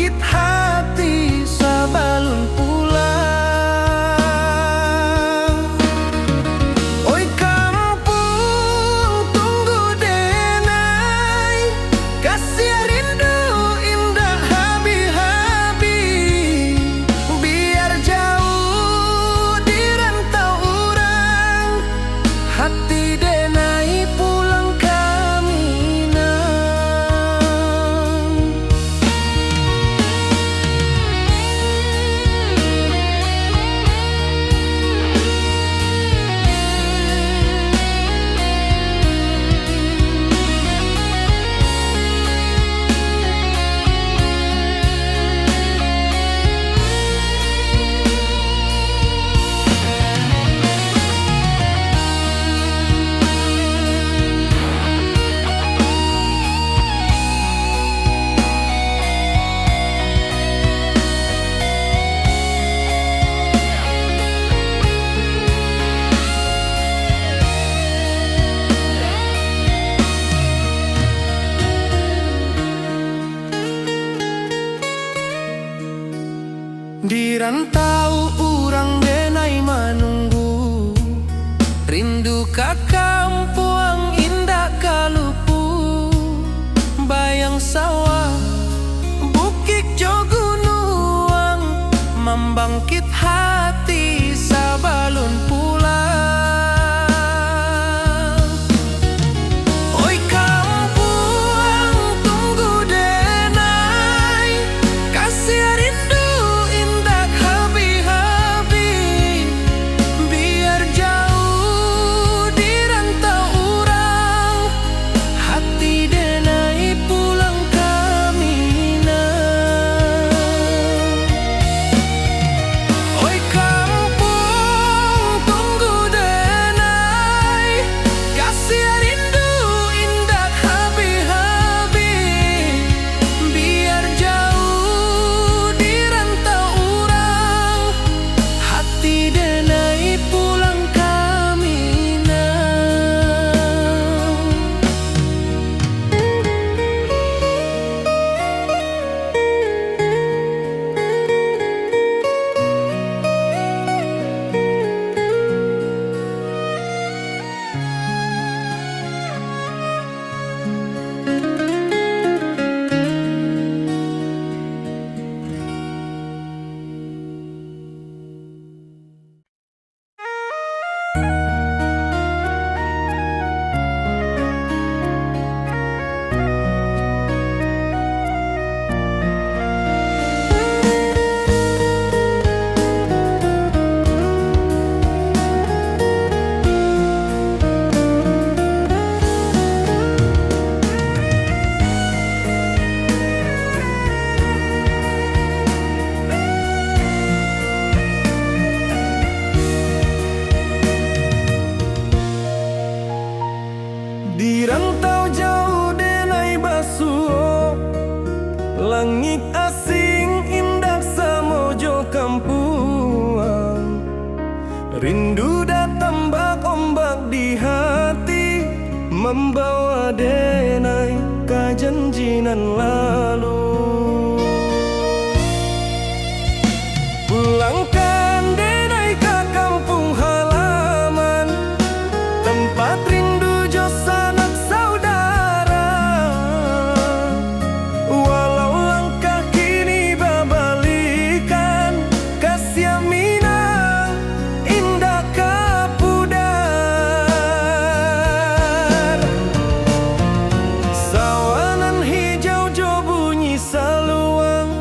membangkit hati sabalun pulang. Oi kampung tunggu denai, kasih rindu indah habi-habi. Biar jauh di rantau urang, hati denai pulang kaminang. Di rantau urang denai manunggu, rindu ka kampung indah kalupu. Bayang sawah bukit jo gunung, membangkit hati sabalun pulang. Oi kampung tunggu denai, kasih rindu indah habi-habi. Biar jauh di rantau urang, hati denai pulang kaminang. Oi kampung tunggu denai, kasih rindu indah habi-habi. Biar jauh di rantau urang, hati denai pulang kaminang. Di rantau jauh denai basuh, langit asing indah samojo kampuang. Rindu datang bak ombak di hati, membawa denai ke janjinan lalu. Pulangkan denai ke kampung halaman, tempat rindu jo sanak saudara. Walau langkah kini babalikan, kasih minang indah kapudar. Sawanan hijau jo bunyi saluang,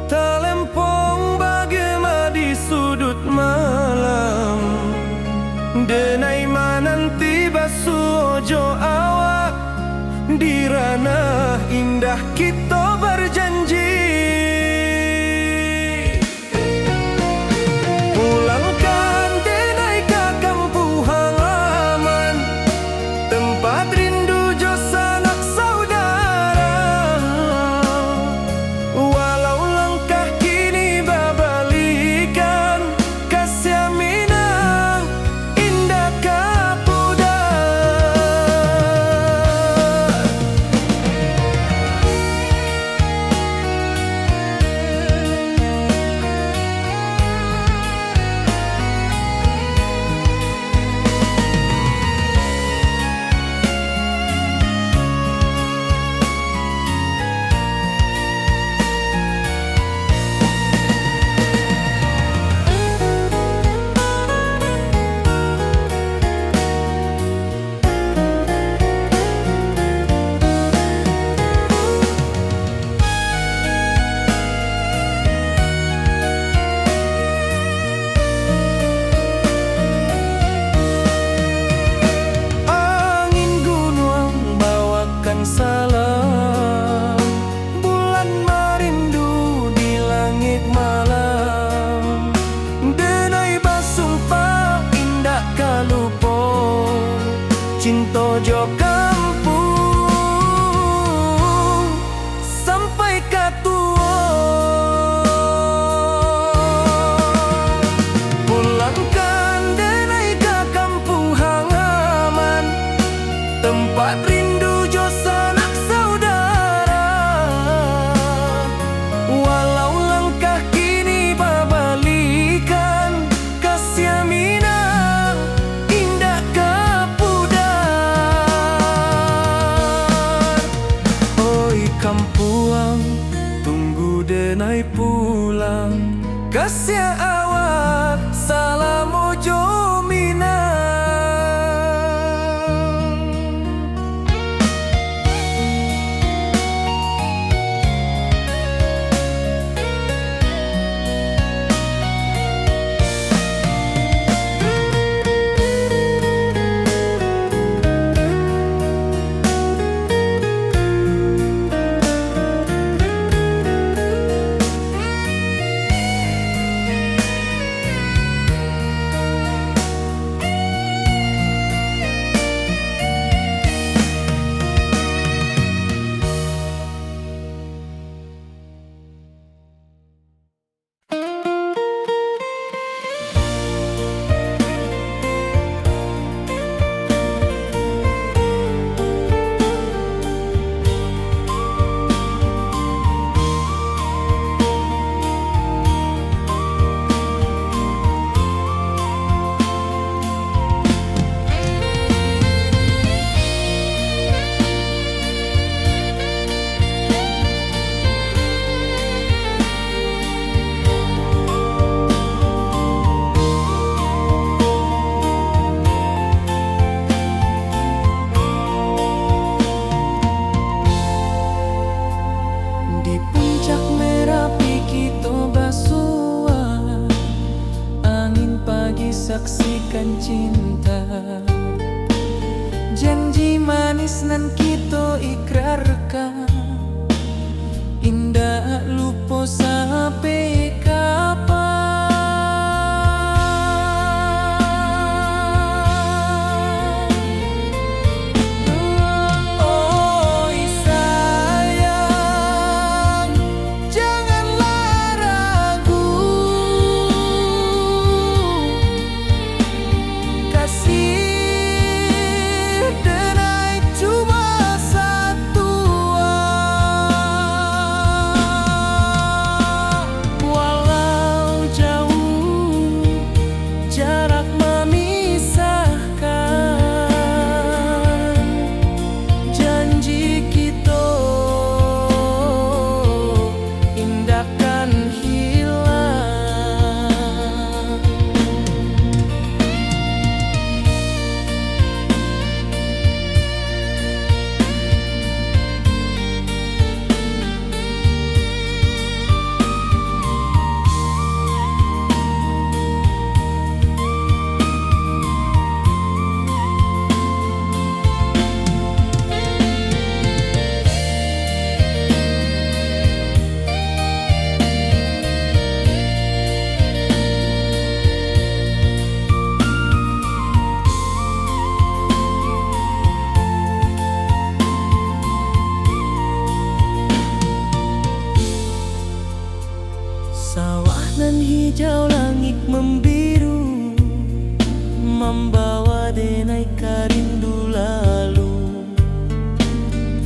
talempong bagema di sudut malam. Denai mananti basuh jo awak, di ranah indah kita berjanji. Pulangkan denai ke kampung halaman, tempat rindu jo sanak saudara. Walau langkah kini babalikan, kasih minang indah kapudar. cinta jo kampung sampai ka tua. Pulangkan denai ke kampung halaman, tempat rindu jo sanak saudara. Walau langkah kini babalikan, kasih minang indah kapudar. Oi kampuang, tunggu denai pulang, kasih awak salam ojo minang. Di puncak Merapi kita basua, angin pagi saksikan cinta. Janji manis nan kita ikrarkan, indah lupa sampai kapan. Oi sayang, janganlah ragu, kasih denai cuma satu. Walau jauh jarak memisahkan, janji kita indahkan hilang. Sawah nan hijau, langit membiru, membawa denai karindu lalu.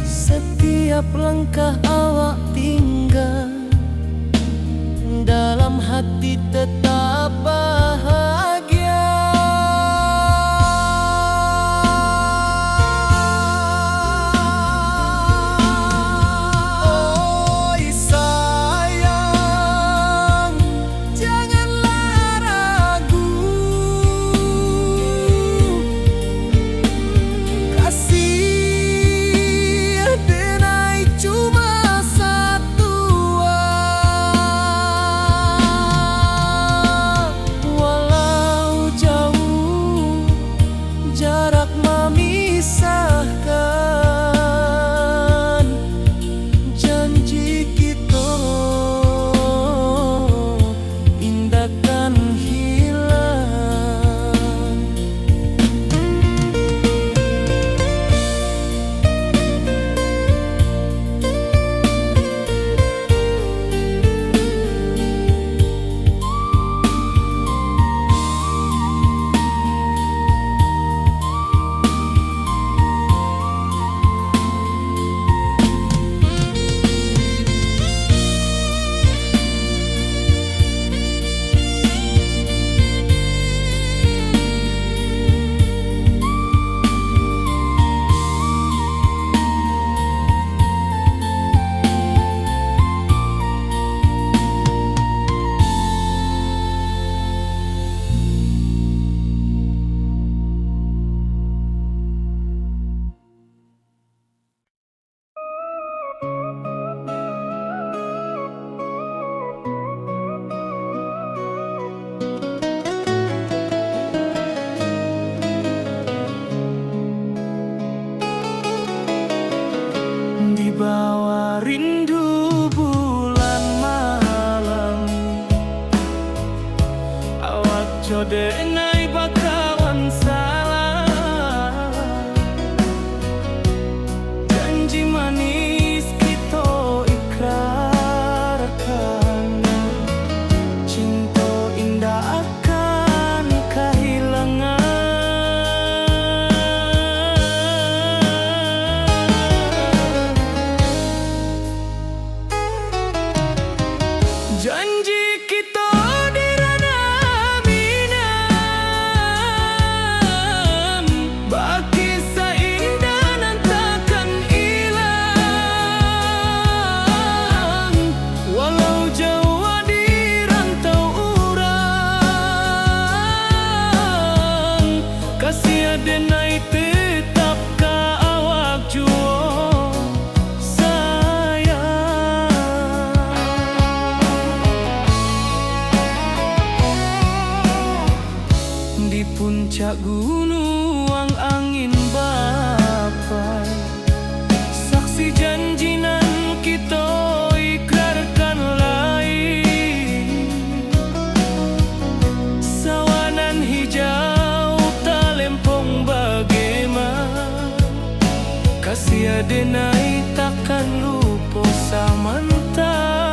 Setiap langkah awak tinggal, dalam hati tetap bahagia. Oi sayang, janganlah ragu, kasih denai cuma satu. rindu bulan malam. Awak jode nai bakawan salah, janji manis kita ikrarkan, cinta indah akan kehilangan. Janji kita di ranah minam, baki seindah nan takkan hilang. Walau jauh di rantau urang, kasih adenai tetap ka awak juo sayang. Di puncak gunung angin bapai, saksi janji nan kita ikrarkan lain. Sawanan hijau talempong bagaimana, kasih adenai takkan lupa samantaro.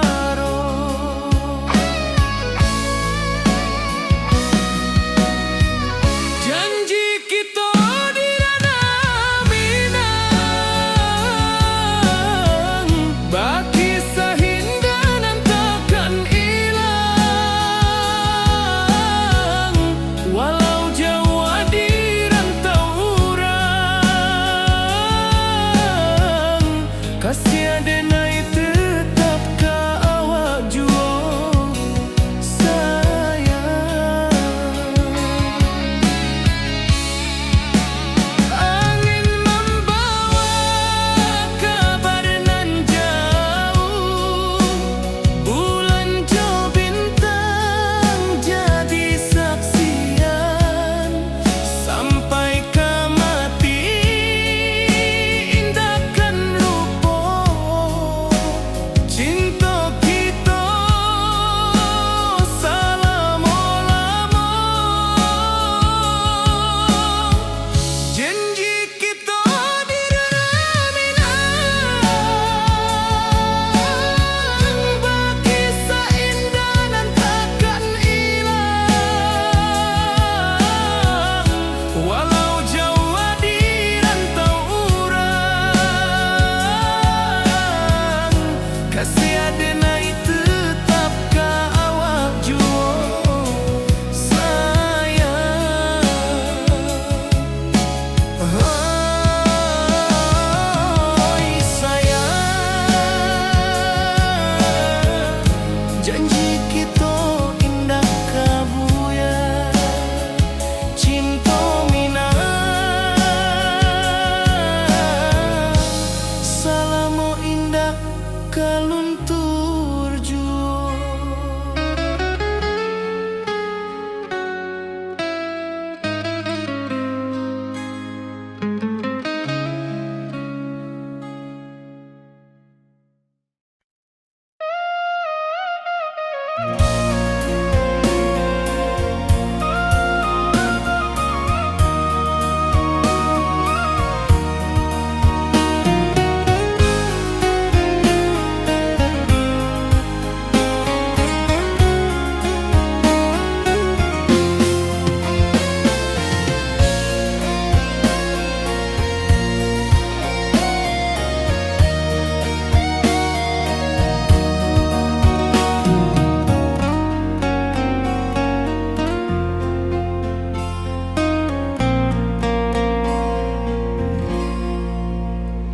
Janji kita di ranah minang, baki sahindah nan takkan hilang. Walau jauh di rantau urang, kasih adenai tetap ka awak juo sayang. Angin membawa kabar nan jauh, bulan jo bintang jadi saksian. Sampai ke mati indahkan lupa, cinta kita selama-lama. Janji kita di ranah minang, baki seindah nan takkan hilang. Walau jauh di rantau urang, kasih adenai tetap ka awak juo sayang. Oi sayang, janji kita indah kabuya, cinta minang, salamo indah kaluntur juo.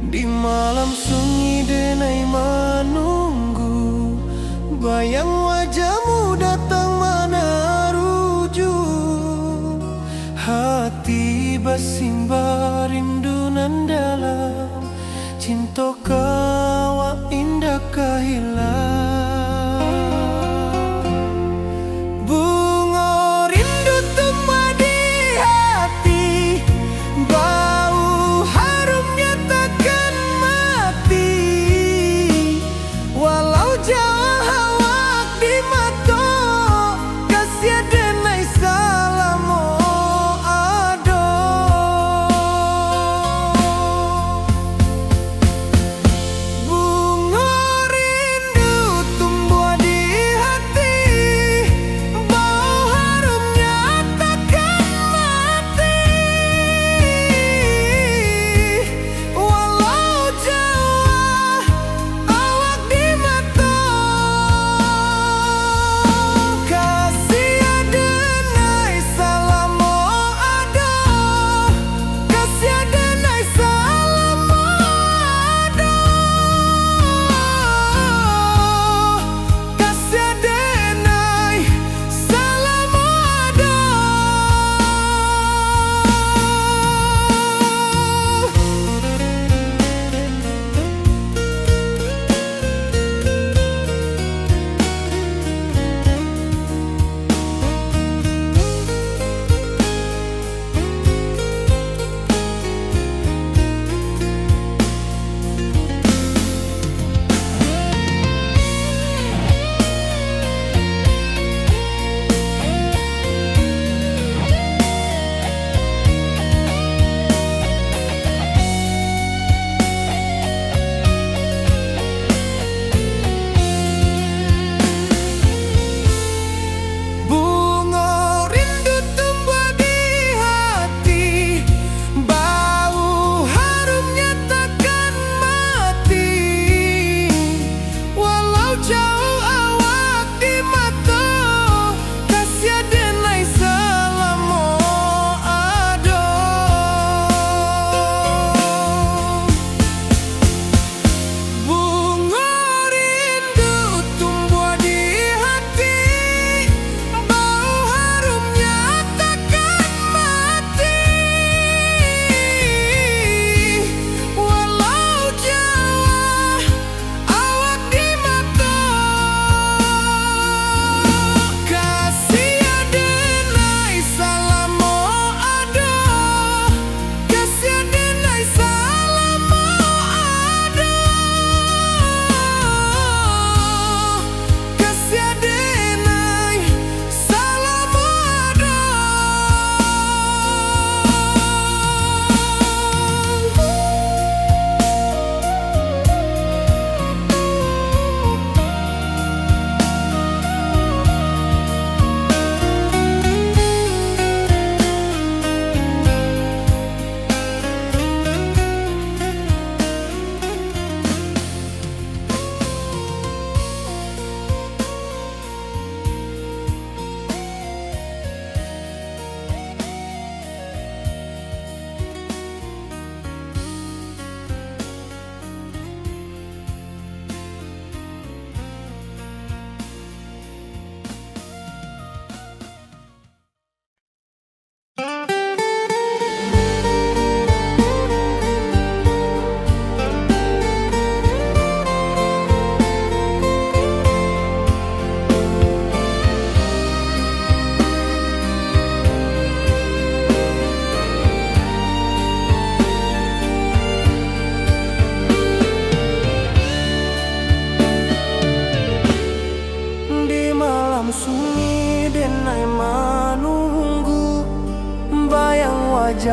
Di malam sunyi denai menunggu, bayang wajahmu datang meneruju. Hati bersimba rindu nan dalam, cinta kawa indah kehilang. Bunga rindu tumbuh di hati, bau harumnya takkan mati.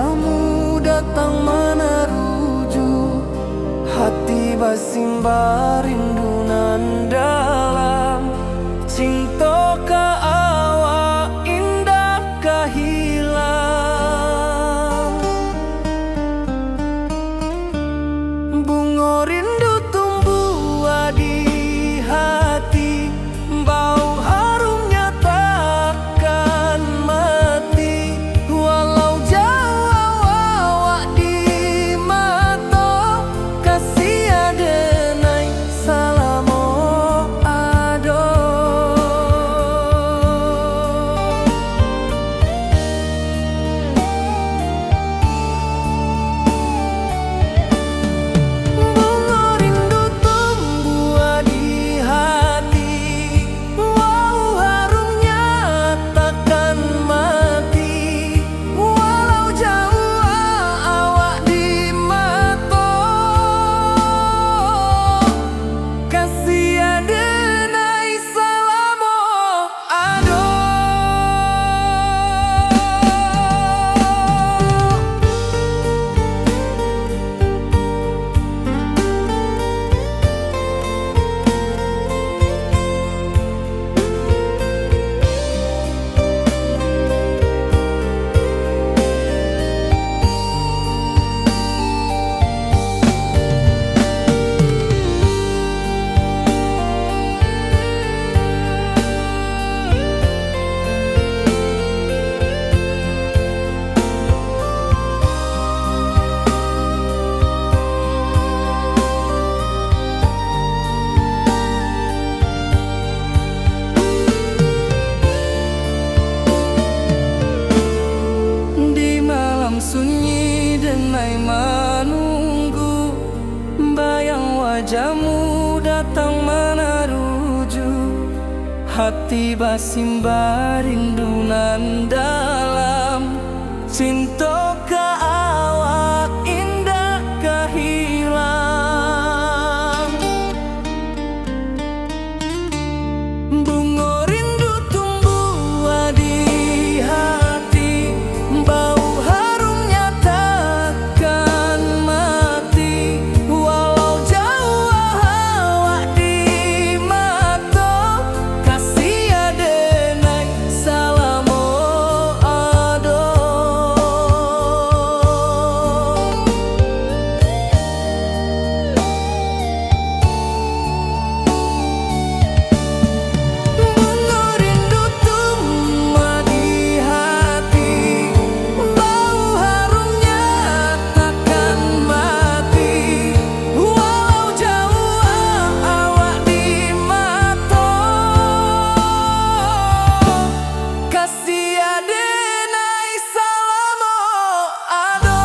wajahmu datang meneruju, hati bersimbah rindu nan dalam. Cinta ka awak indah kahilang. Bunga rindu tumbuh di hati, bau harumnya takkan mati. Walau jauh awak di mata, kasih adenai salamo ado. Bunga rindu tumbuh di hati, wow harumnya takkan mati. Walau jauh awak di mata, kasih adenai salamo ado. Di malam sunyi denai menunggu, bayang wajahmu datang meneruju, hati bersimbah rindu nan dalam. Cinta ka awak indah kahilang. Bunga rindu tumbuh di hati, bau harumnya takkan mati. Walau jauh awak di mata, kasih adenai salamo ado. Bunga rindu tumbuh di hati, bau harumnya takkan mati. Walau jauh awak di mata, kasih adenai salamo ado.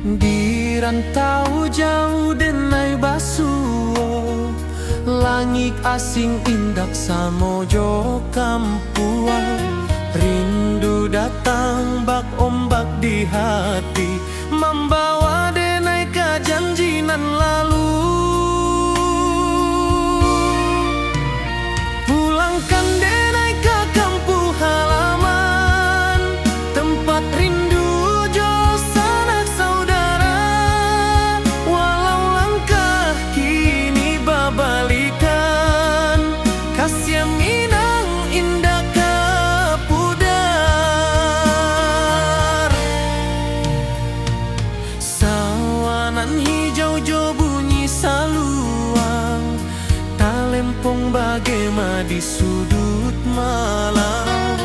Di rantau jauh denai basuo, langit asing indak samojo kampuan. Rindu datang bak ombak di hati, membawa denai ke janji nan lalu. Pulangkan denai ke kampung halaman, tempat rindu jos jo bunyi saluang, talempong bagema di sudut malam.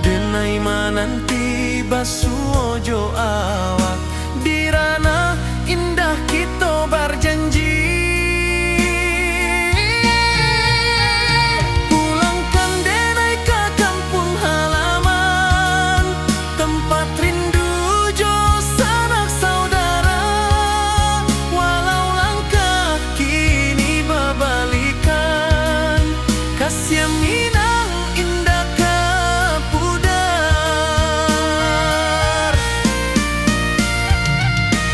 Denai mananti basuo jo awak, di ranah indah kita berjanji. Pulangkan denai ke kampung halaman, tempat rindu jo sanak saudara. Walau langkah kini berbalikan, kasih Minang indah ke pudar.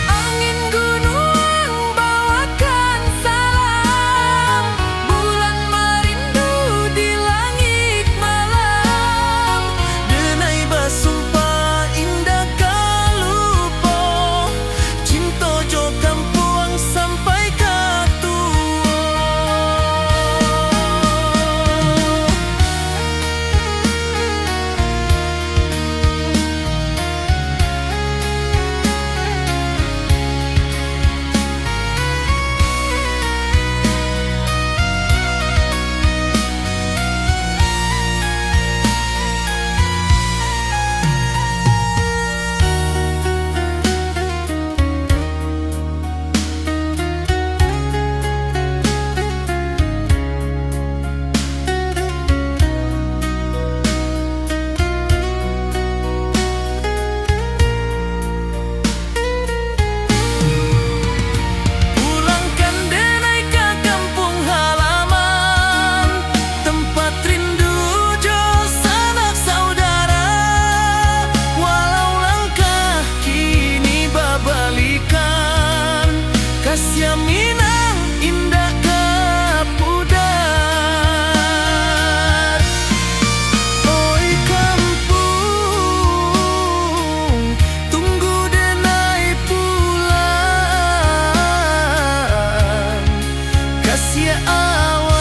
Angin gunung bawakan salam, bulan merindu di langit malam. Denai basumpah indah kalupo, cinta jo kampung sampai ke tua. Pulangkan denai ke kampung halaman, tempat rindu jo sanak saudara. Walau langkah kini berbalikan, kasih Minang indah ke pudar. Oi kampung, tunggu denai pulang. Kasih awak,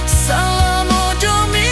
salam ojo Minang.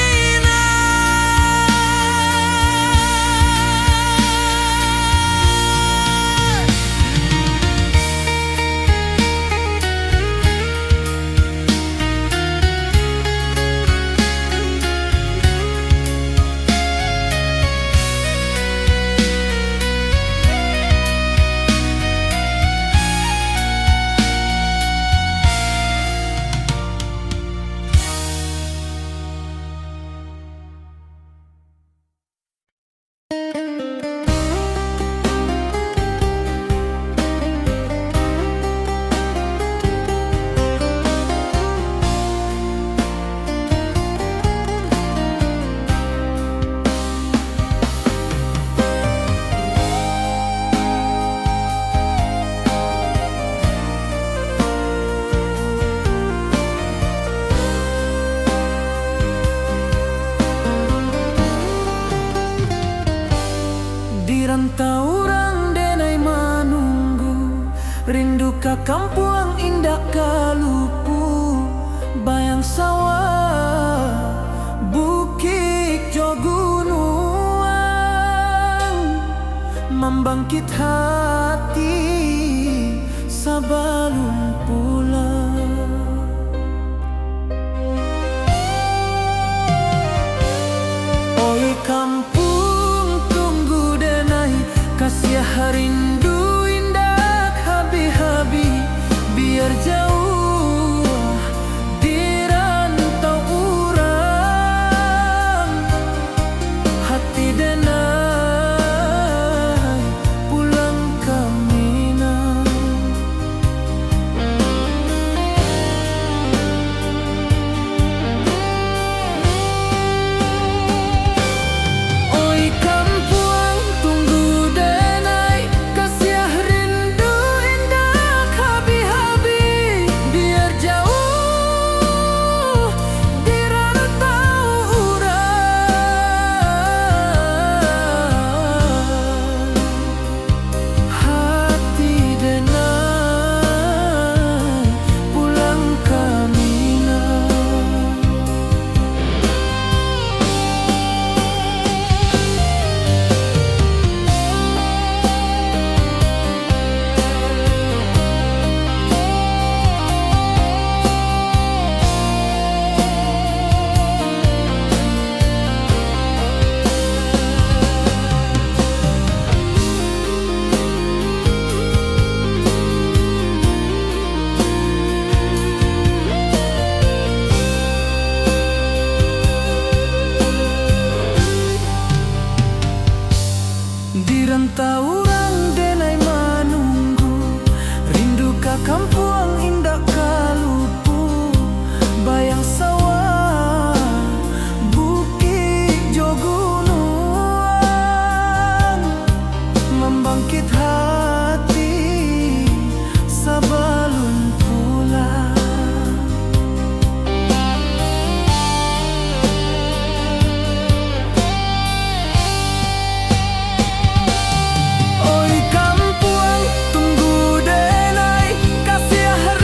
Di rantau orang denai manunggu, rindu ke kampung indah kalupu. Bayang sawah, bukit jo gunung, membangkit hati sebelum pulang. Oi kampung, tunggu denai, kasih rindu indah habi-habi. Biar jauh di rantau urang, hati denai pulang ke Minang. Di rantau orang denai menunggu, rindu ka kampung indah kalupu, bayang sawah, bukit jo gunung, membangkit hati sebelum pulang. Oi kampung tunggu denai, kasih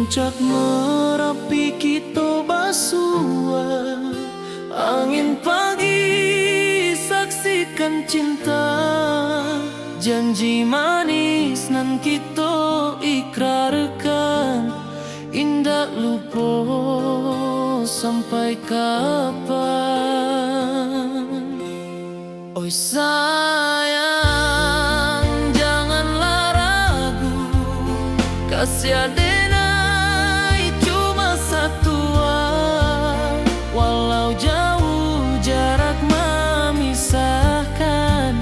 puncak Merapi kita basua, angin pagi saksikan cinta, janji manis nan kita ikrarkan, indah lupa sampai kapan. Oi sayang, janganlah ragu, kasih adenai cuma satu, walau jauh jarak memisahkan,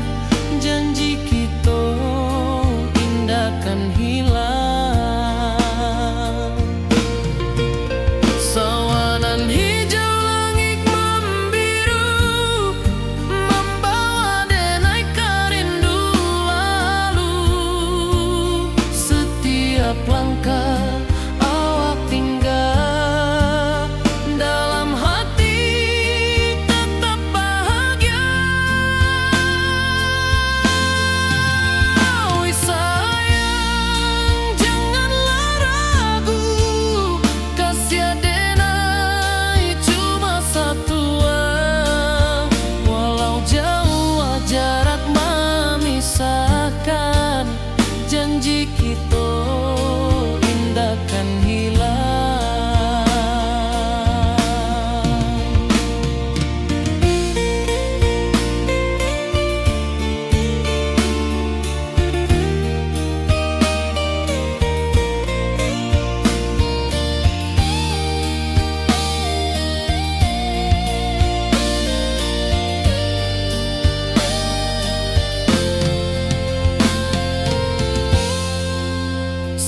janji kita indah kan hilang. Sawanan hijau langit membiru, membawa denai kerindu lalu. Setiap langkah awak tinggal, dalam hati tetap bahagia. Oi sayang, janganlah ragu, kasih adenai cuma satu, walau jauh jarak memisahkan, janji kita indah kan hilang.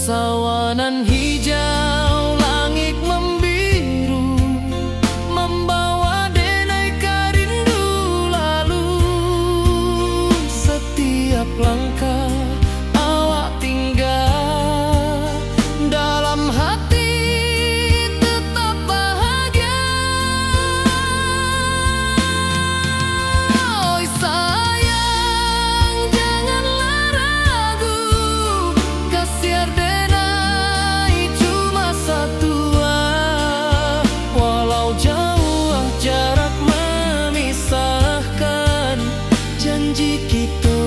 Sawanan hijau langit membiru, membawa denai kerindu lalu. Setiap langkah awak tinggal, dalam hati tetap bahagia. Oi sayang, janganlah ragu, kasih adenai cuma satu, walau jauh jarak memisahkan, janji kita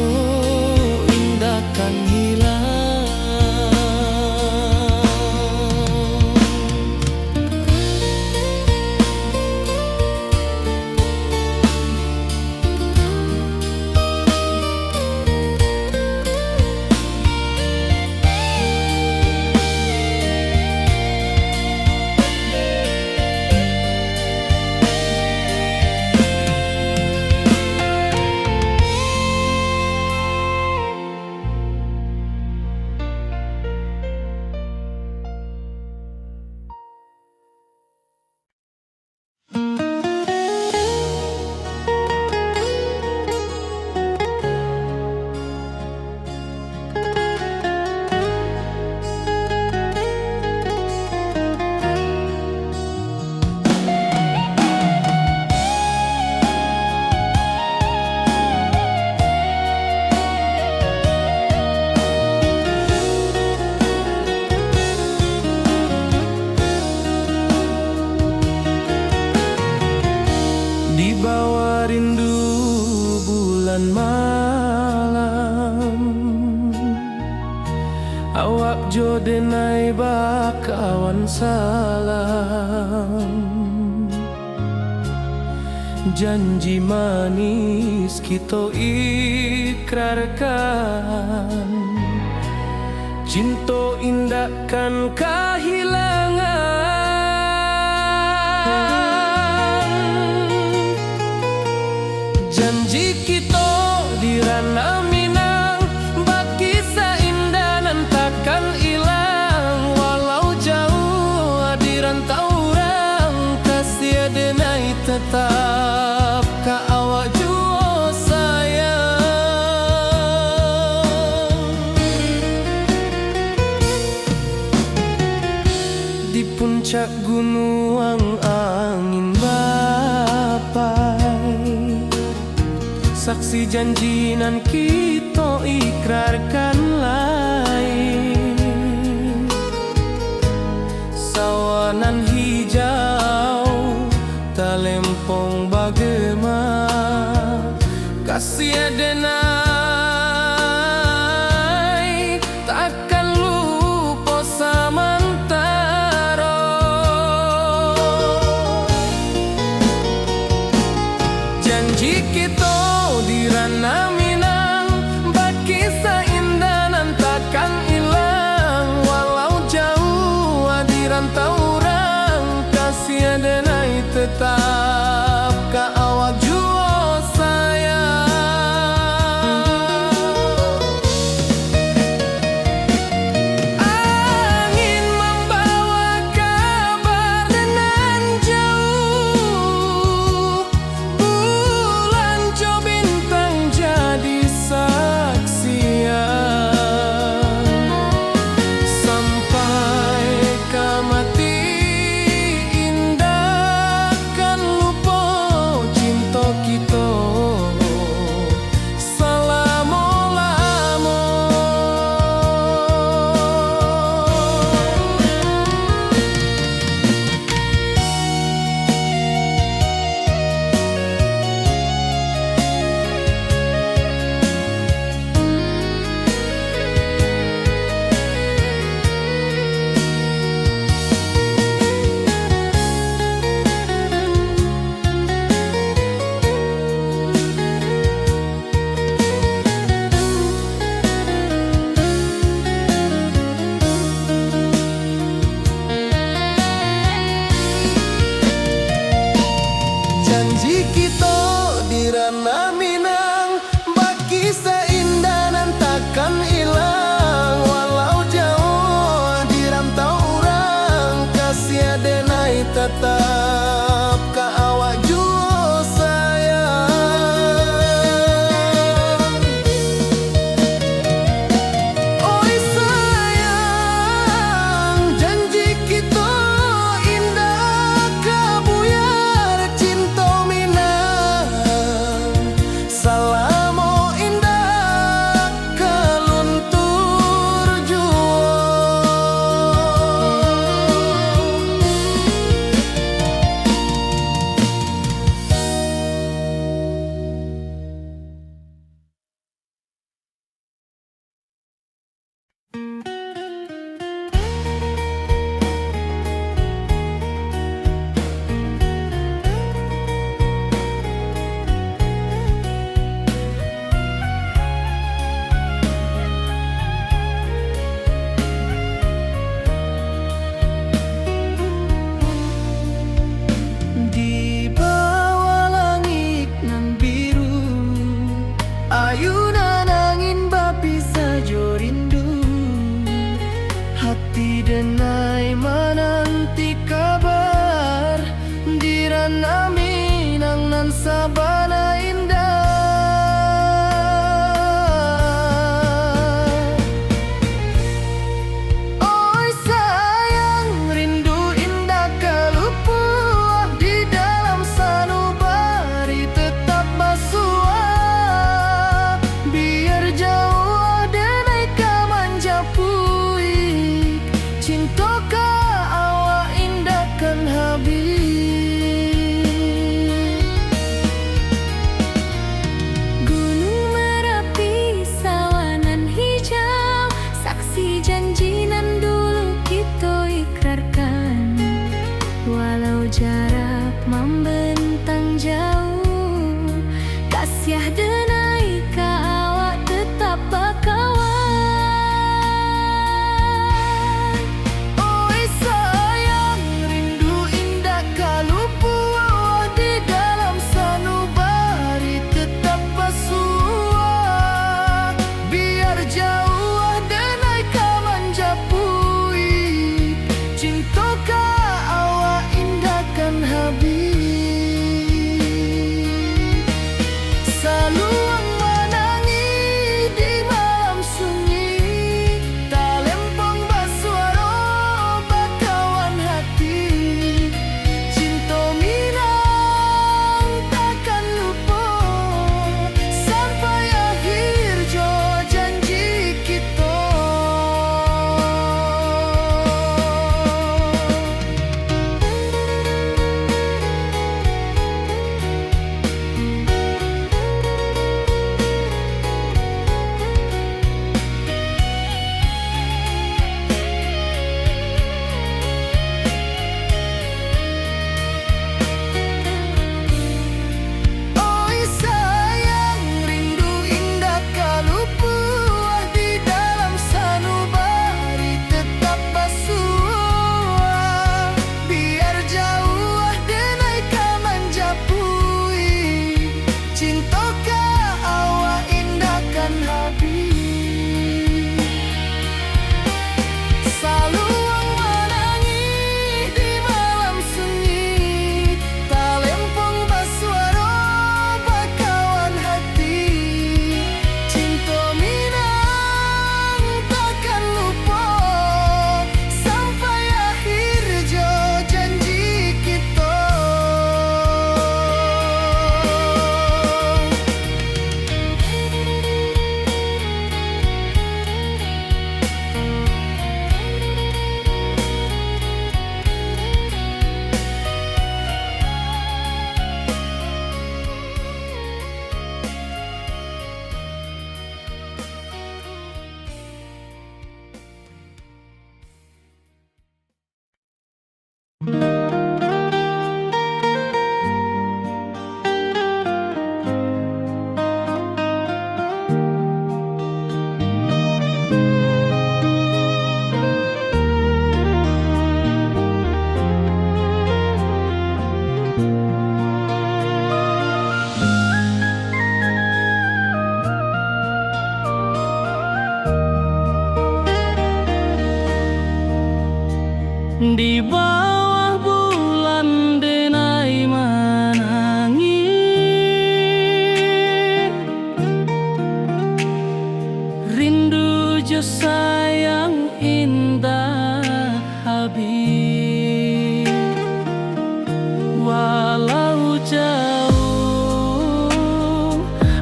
indah kan hilang. Di bawah rindu bulan malam, awak jo denai bakawan salam, janji manis kita ikrarkan, cinta indah kan kehilangan. Janji kita di ranah Minang, bakisah indah nan takkan hilang, walau jauh di rantau orang, kasih adenai tetap ka awak jua sayang. Di puncak gunung angin bapai, saksi janji nan kita ikrarkan lain, Di bawah langit nan biru, ayunan angin bapi sajo rindu. Hati denai menanti kabar, di ranah Minang nan sabana indah. Oi sayang, rindu indah kalupuah di dalam sanubari tetap basua. Biar jauh denai ka manjapuik, cinta ka awak indahkan habis. Gunung Merapi sawanan hijau, saksi janji nan dulu kita ikrarkan. Walau jarak membentang jauh, kasiah denai ka awak tetap bakawan. Oi sayang, rindu indah kalupuah di dalam sanubari tetap basua. Biar jauh denai ka manjapuik, cinta ka awak indahkan habis. Saluang menangi di malam sunyi, talempong basuaro bakawan hati. Cinta Minang takkan lupa sampai akhir jo janji kita. Oi sayang, rindu indah kalupuah di dalam sanubari tetap basua. Biar jauh denai ka manjapuik, cinta ka awak indahkan habis. Saluang menangi di malam sunyi, talempong basuaro bakawan hati. Cinta Minang takkan lupa sampai akhir jo janji kita. Di bawah bulan denai menangi, rindu jo sayang indah habis. Walau jauh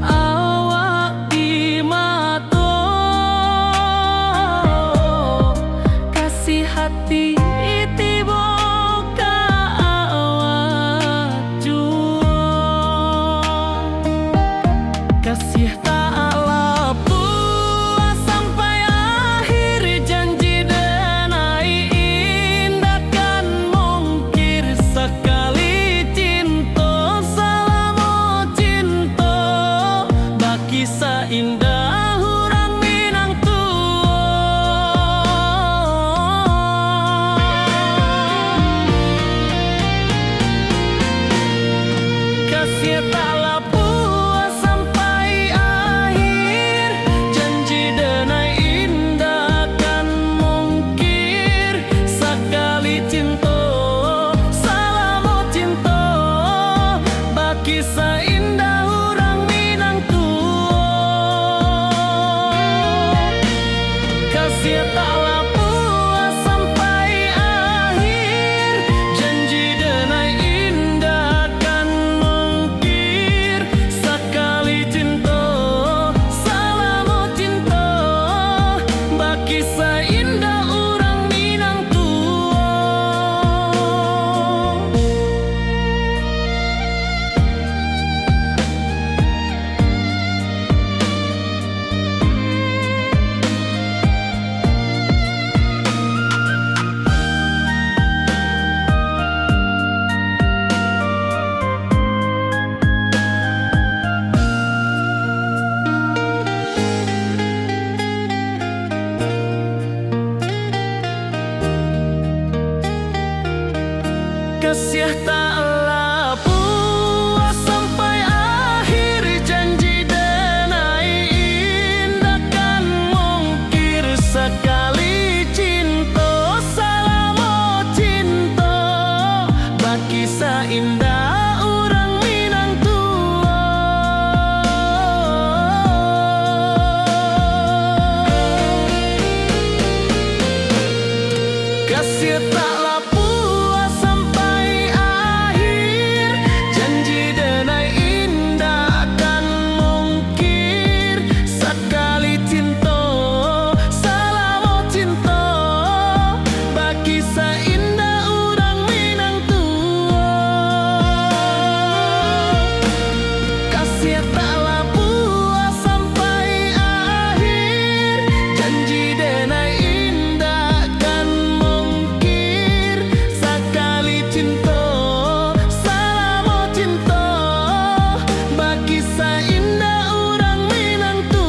awak di mata, kasih hati kasih tak lepas sampai akhir kasih taklah puas sampai akhir, janji denai indah kan mungkir. Sekali cinta, salamu cinta, bagi seindah orang Minang tua. Kasih taklah puas sampai akhir, janji denai indah kan mungkir. Sekali cinta, salamu cinta, bagi seindah orang Minang tua. Kasih taklah puas sampai akhir, janji denai indah kan mungkir. Sekali cinta, salamu cinta, bagi seindah orang Minang tua. Kasih taklah puas sampai akhir, janji denai indah kan mungkir. Sekali cinta, salamu cinta, bagi seindah orang Minang tua.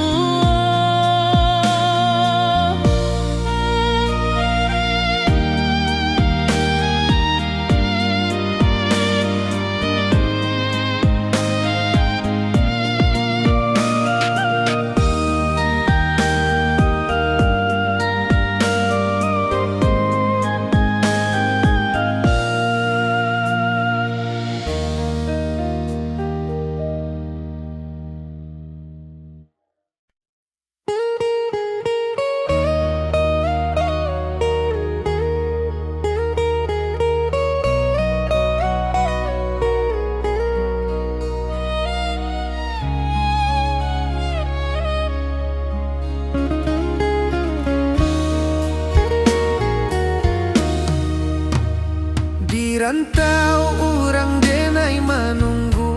Di rantau orang denai menunggu,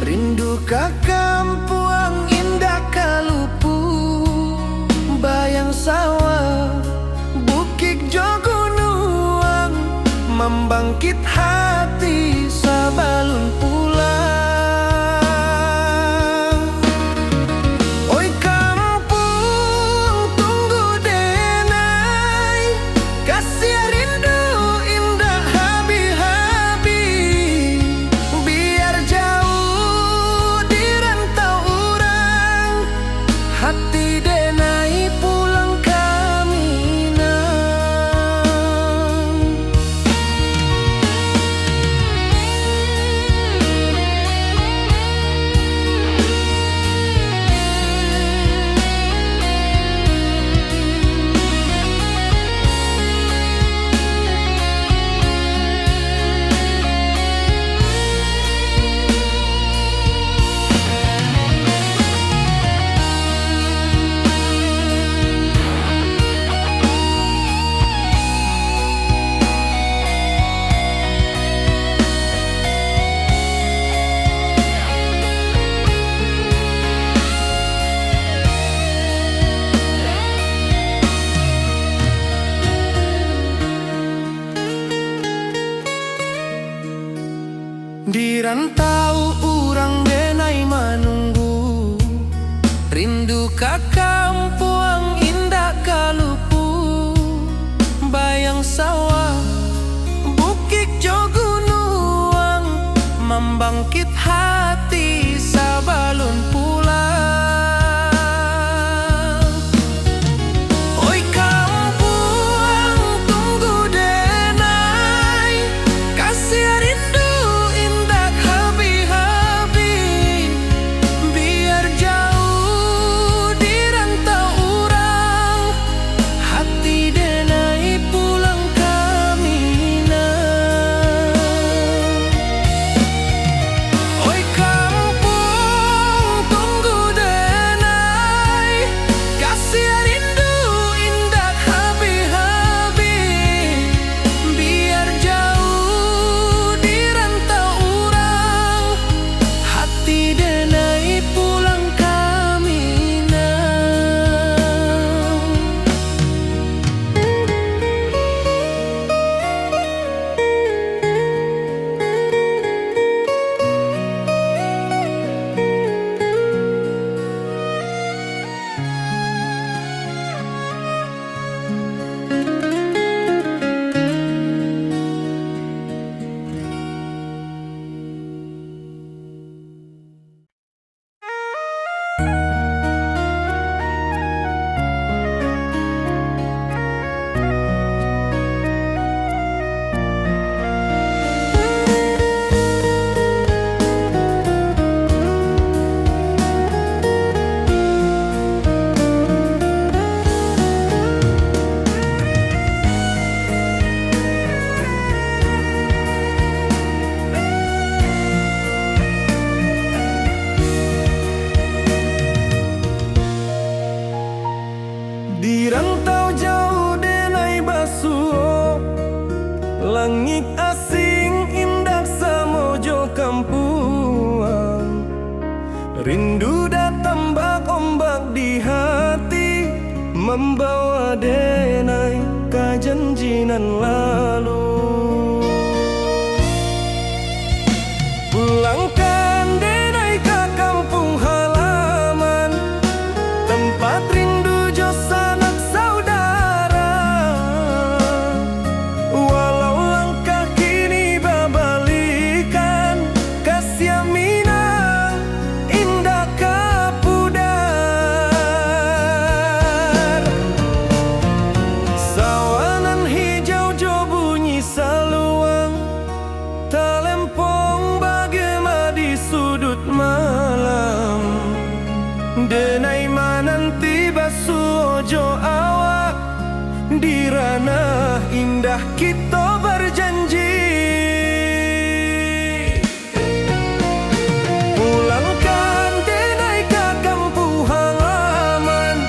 rindu ka kampuang indah kalupu. Bayang sawah, bukit jo gunung, membangkit hati sabalun pulang. Oi kampung tunggu denai, kasih rindu indah habi-habi. Biar jauh di rantau orang, hati denai pulang ke Minang. Di rantau orang denai menunggu, rindu ka kampuang indah kalupu. Bayang sawah, bukit jo gunung, membangkit hati sabalun pulang. Oi kampung tunggu denai, kasih rindu indah habi-habi. Biar jauh di rantau orang, Di rantau jauh denai basuh, langit asing indah samojo kampuang. Rindu datang bak ombak di hati, membawa denai ke janjinan lalu. Pulangkan denai ke kampung halaman, tempat rindu jo sanak saudara. Walau langkah kini babalikan, kasih Minang indah kapudar. Sawanan hijau jo bunyi saluang, talempong bagema di sudut malam. Denai mananti basuh ojo awak, di ranah indah kita berjanji. Pulangkan denai ke kampung halaman,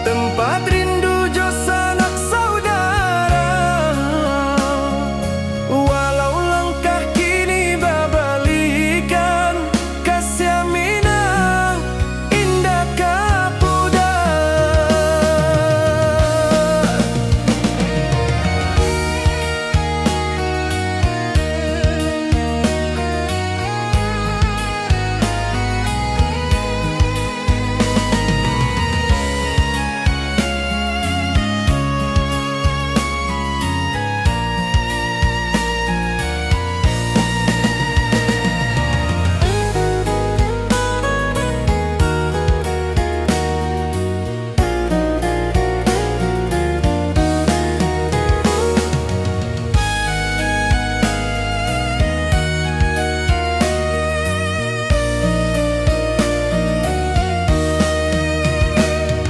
tempat rindu jo sanak saudara. Walau langkah kini babalikan, kasih Minang indah kapudar.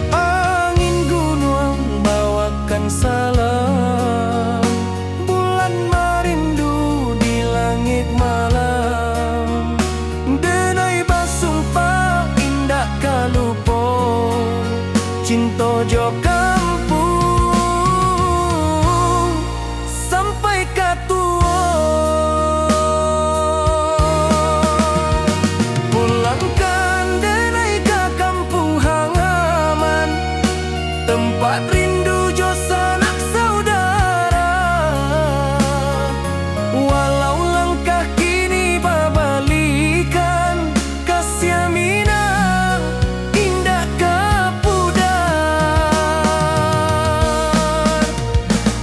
Angin gunung bawakan salam, bulan merindu di langit malam. Denai basumpah indah kalupo, cinta jo kampung sampai katua. Pulangkan denai ke kampung halaman, tempat rindu jo sanak saudara. Walau langkah kini babalikan, kasih Minang indah kapudar.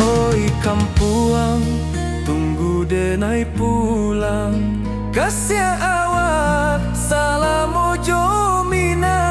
Oi kampuang, tunggu denai pulang, kasih awak salam ojo Minang.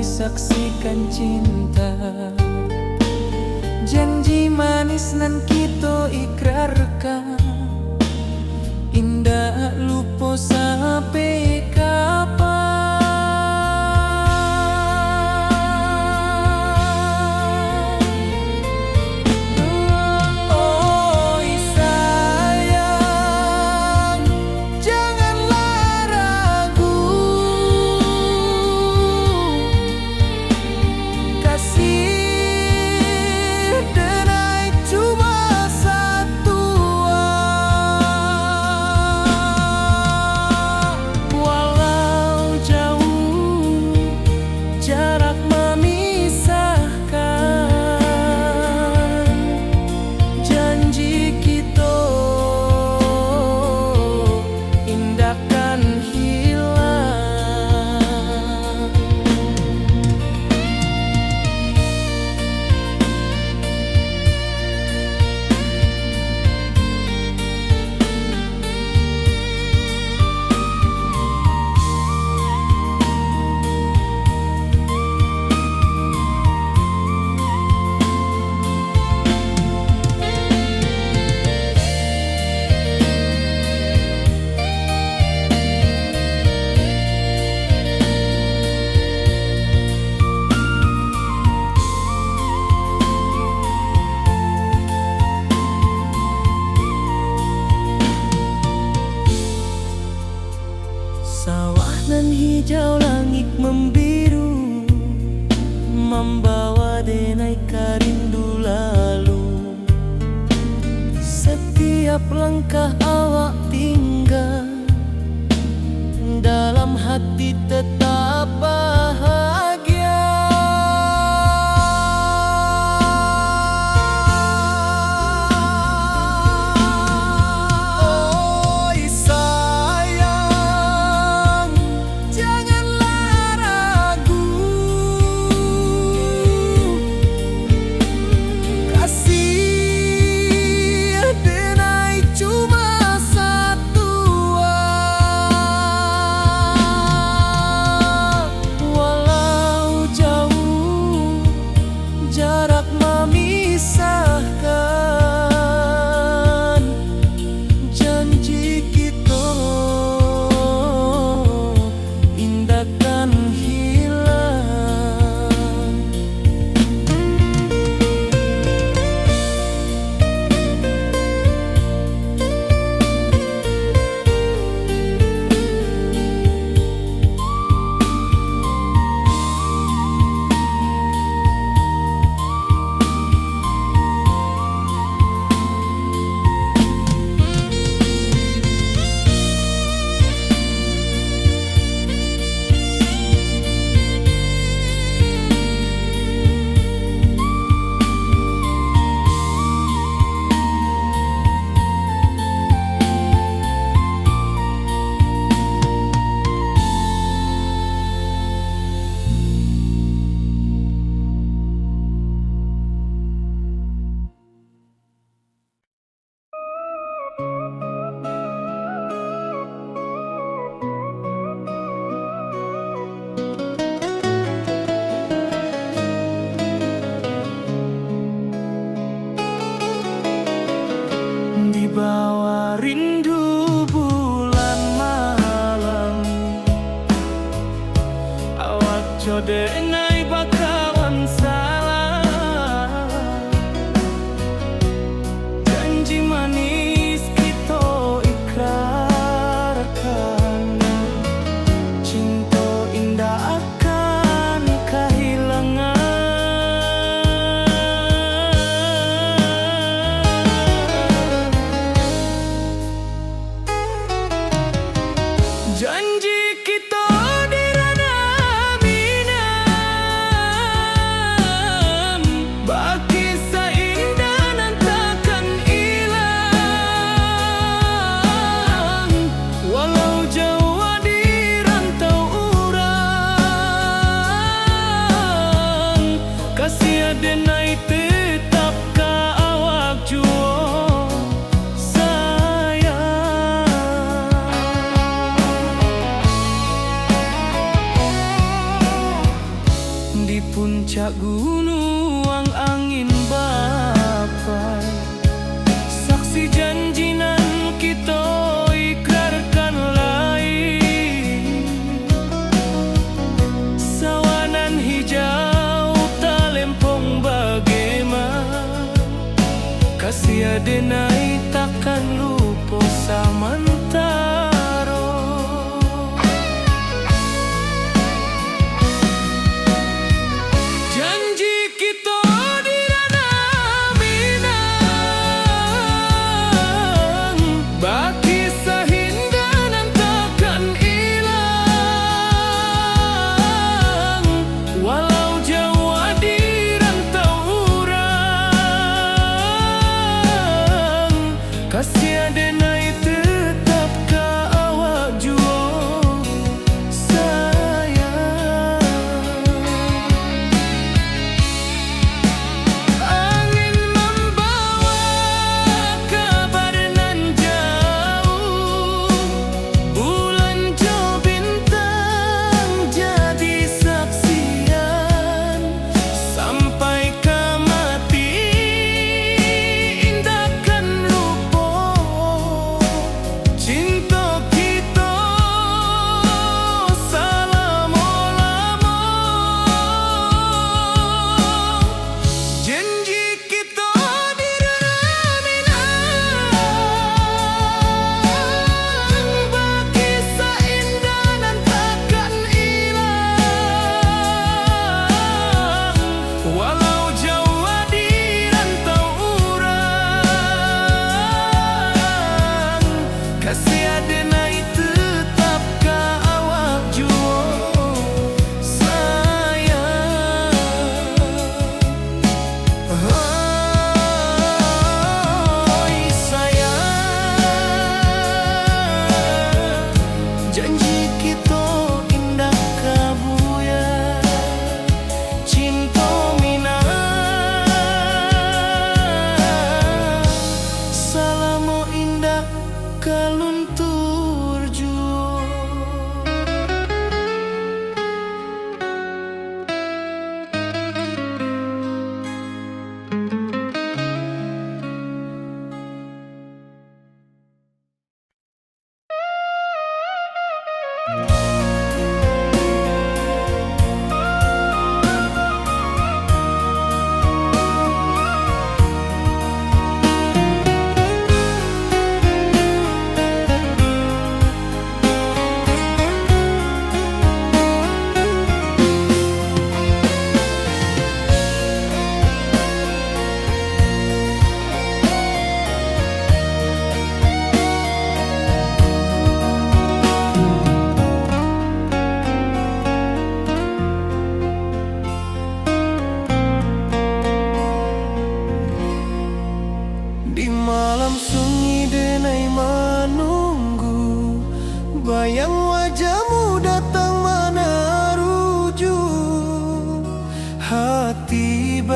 saksikan cinta. Janji manis nan kita ikrarkan, indah lupa sampai kapan. selangkah awak tinggal, dalam hati tetap bahagia. Oi sayang, janganlah ragu, kasih denai cuma satu. Walau jauh jarak memisahkan, janji kita indahkan hilang. Di bawah rindu bulan malam, awak codenai bakawan salah. Janji manis kita ikrarkan, cinta indah akan kehilangan. Janji kita di ranah minam, baki seindah nan takkan hilang. Walau jauh di rantau urang, kasih denai tetap ka awak jua di puncak gunung angin bapai, saksi janji nan kita ikrarkan lain. Sawanan hijau talempong bagaimana, kasih denai takkan lupa samantara. Janji kita di ranah minang, baki sahindah nan takkan hilang. Walau jauh di rantau urang,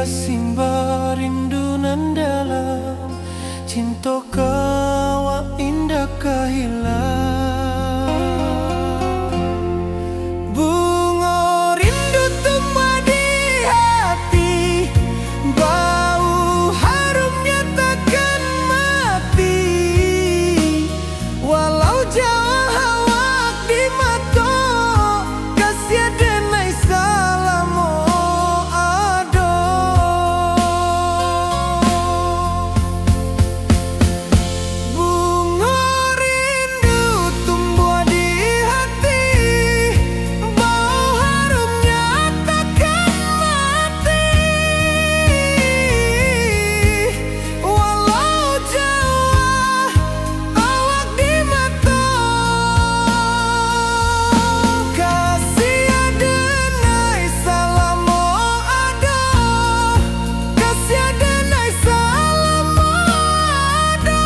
basimba rindu nan dalam, cinta kawa indah kahilang. Bunga rindu tumbuh di hati, bau harumnya takkan mati. Walau jauh awak di mata, kasih denai salamo ado. Bunga rindu tumbuh di hati, bau harumnya takkan mati. Walau jauh awak di mata, kasih denai salamo ado, kasih denai salamo ado,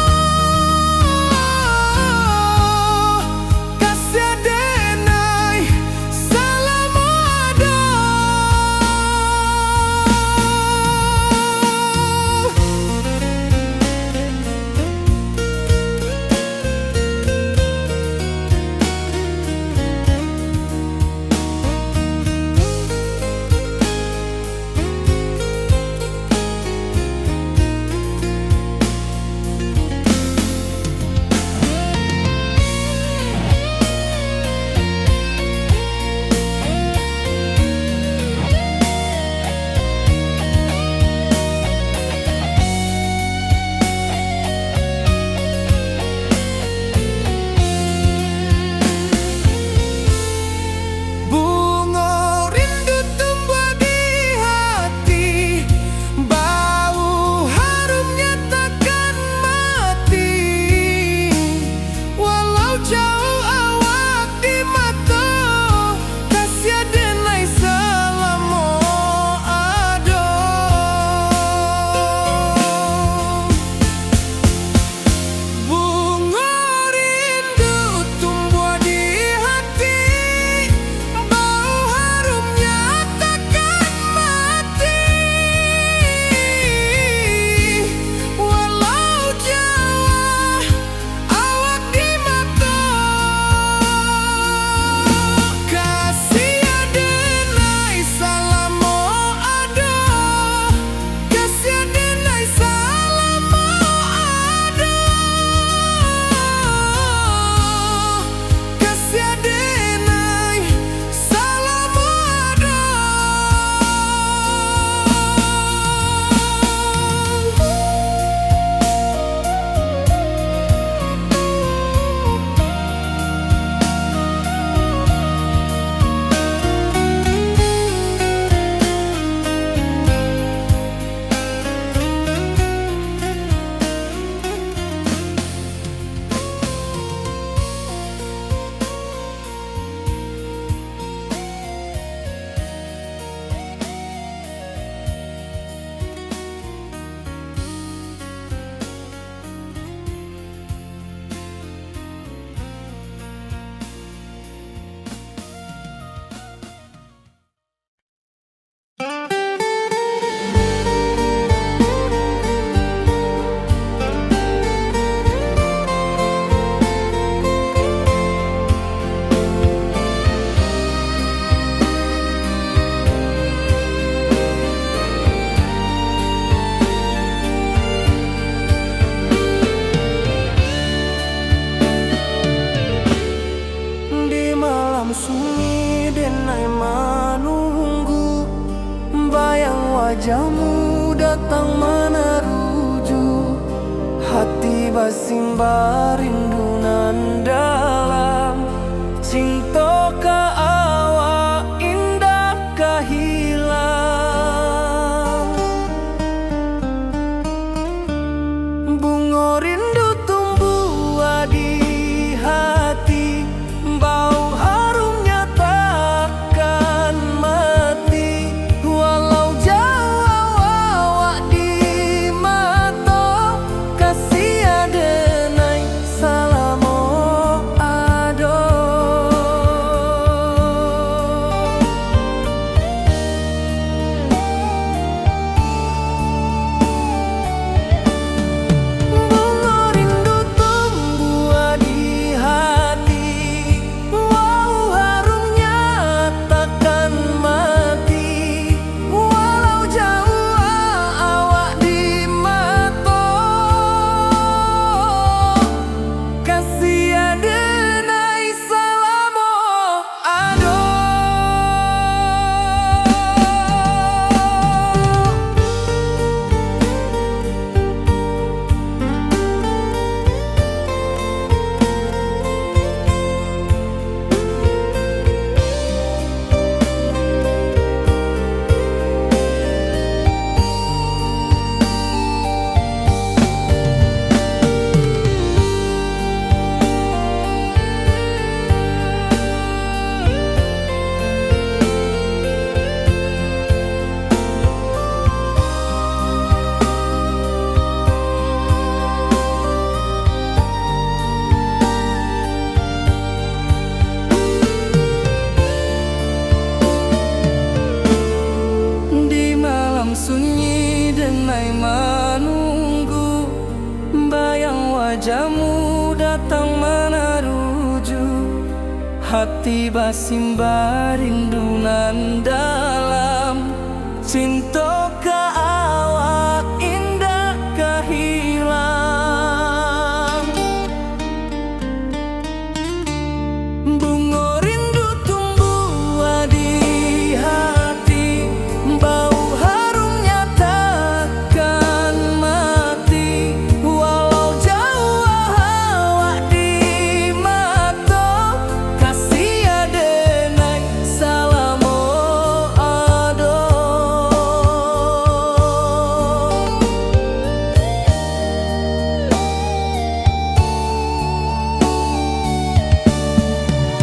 kasih denai salamo ado. Bunga rindu tumbuh di hati, bau harumnya takkan mati. Walau jauh awak di mata, kasih denai salamo ado. Bunga rindu tumbuh di hati, bau harumnya takkan mati. Walau jauh awak di mata, kasih denai salamo ado, kasih denai salamo ado, kasih denai salamo ado. Di malam sunyi denai menunggu, bayang wajahmu datang meneruju. Hati basimba rindu nan dalam, cinta ka awak indah kahilang. Bunga rindu tumbuh di hati, bau harumnya takkan mati. Walau jauh awak di mata, kasih denai salamo denai menunggu, bayang wajahmu datang meneruju, hati basimba rindunan dalam cinta ke awak indah kehilang. Bunga rindu tumbuh di hati, bau harumnya takkan mati, walau jauh awak di mata, kasih adenai salamo ado.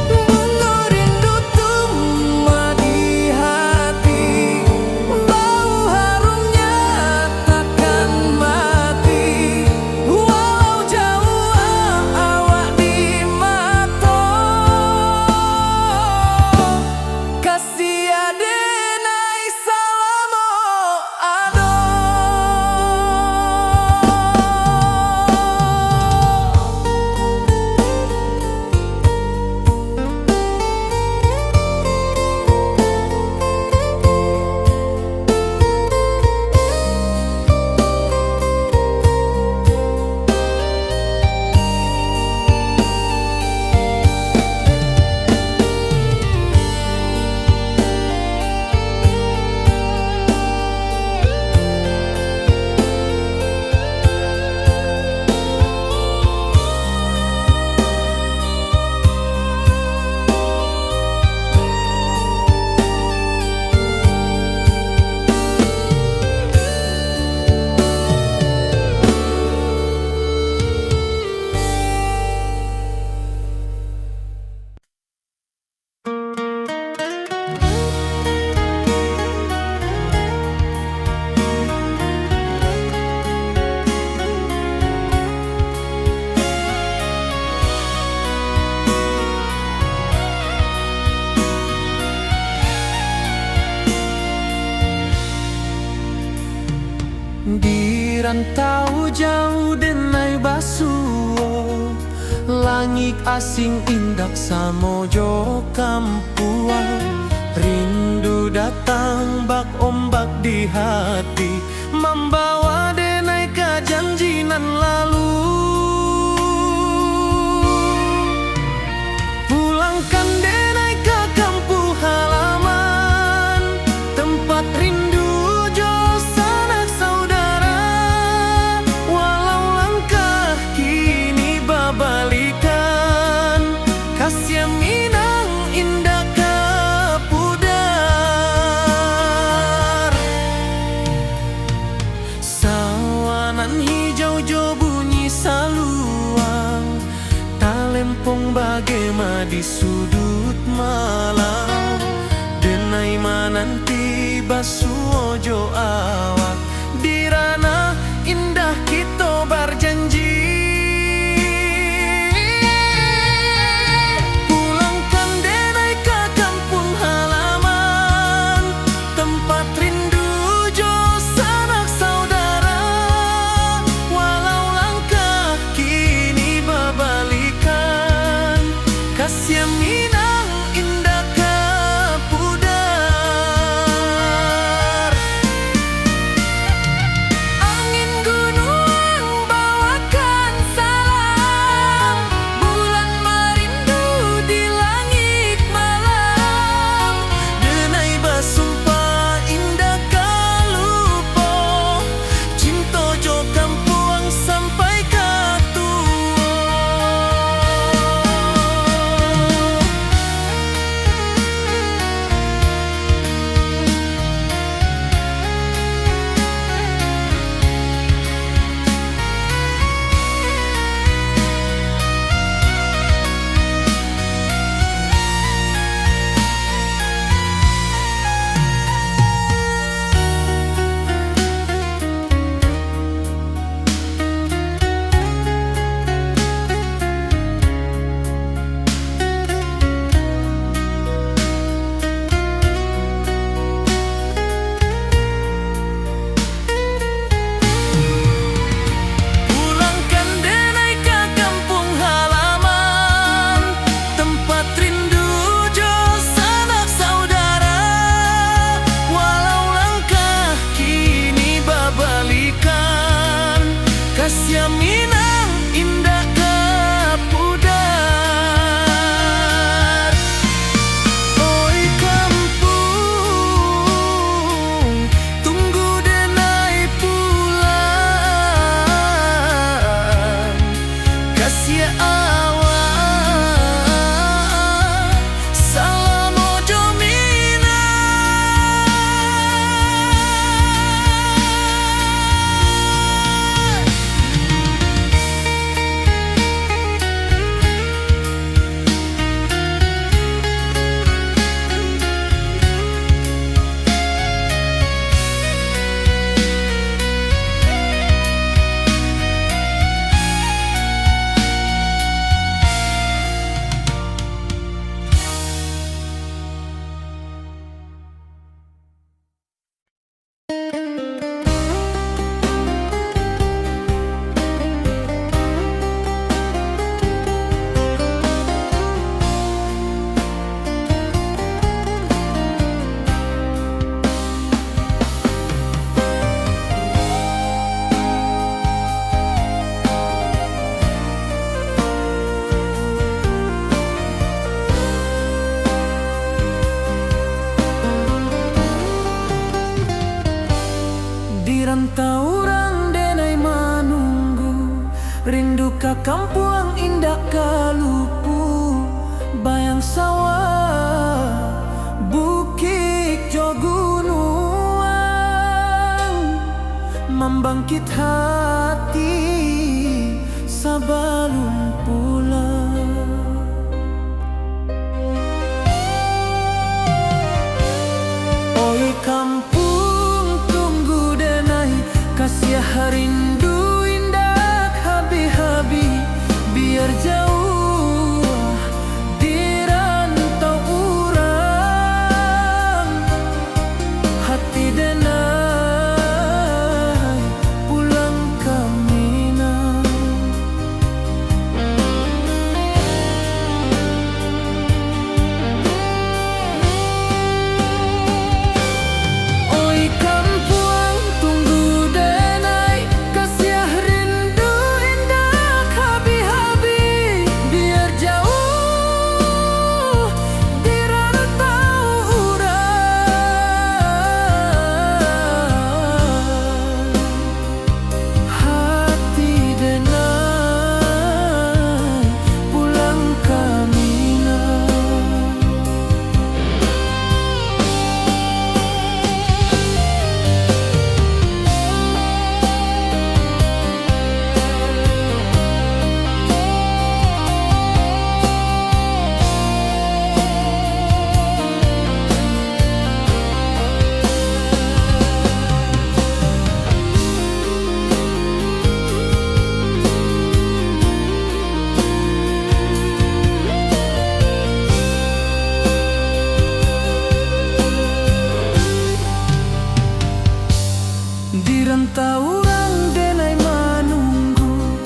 Bunga rindu tumbuh di hati, bau harumnya takkan mati, walau jauh awak di mata, kasih adenai salamo ado. Di rantau jauh denai basuo, langit asing indak samojo kampuan, rindu datang bak ombak di hati, membawa denai ke janjinan lalu. Pulangkan denai ke kampung halaman, tempat rindu jo sanak saudara, walau langkah kini babalikan, kasih minang indah ke pudar. Sawanan hijau jo bunyi saluang, talempong bagema di sudut malam, denai mananti basuojo awak, di ranah indah kita berjanji. Pulangkan denai ke kampung halaman, tempat rindu jo sanak saudara, walau langkah kini babalikan, kasih minang indah ke pudar. orang denai manunggu, rindu ka kampung indah kalupu, bayang sawah, bukit jo gunung, membangkit hati sebelum pulang. Oi kampung tunggu denai, kasih rindu indah habi-habi, biar jauh di rantau urang, hati denai pulang ke Minang. Oi kampung tunggu denai, kasih rindu indah habi-habi, biar jauh di rantau urang, hati denai pulang ke Minang. Di rantau orang denai manunggu,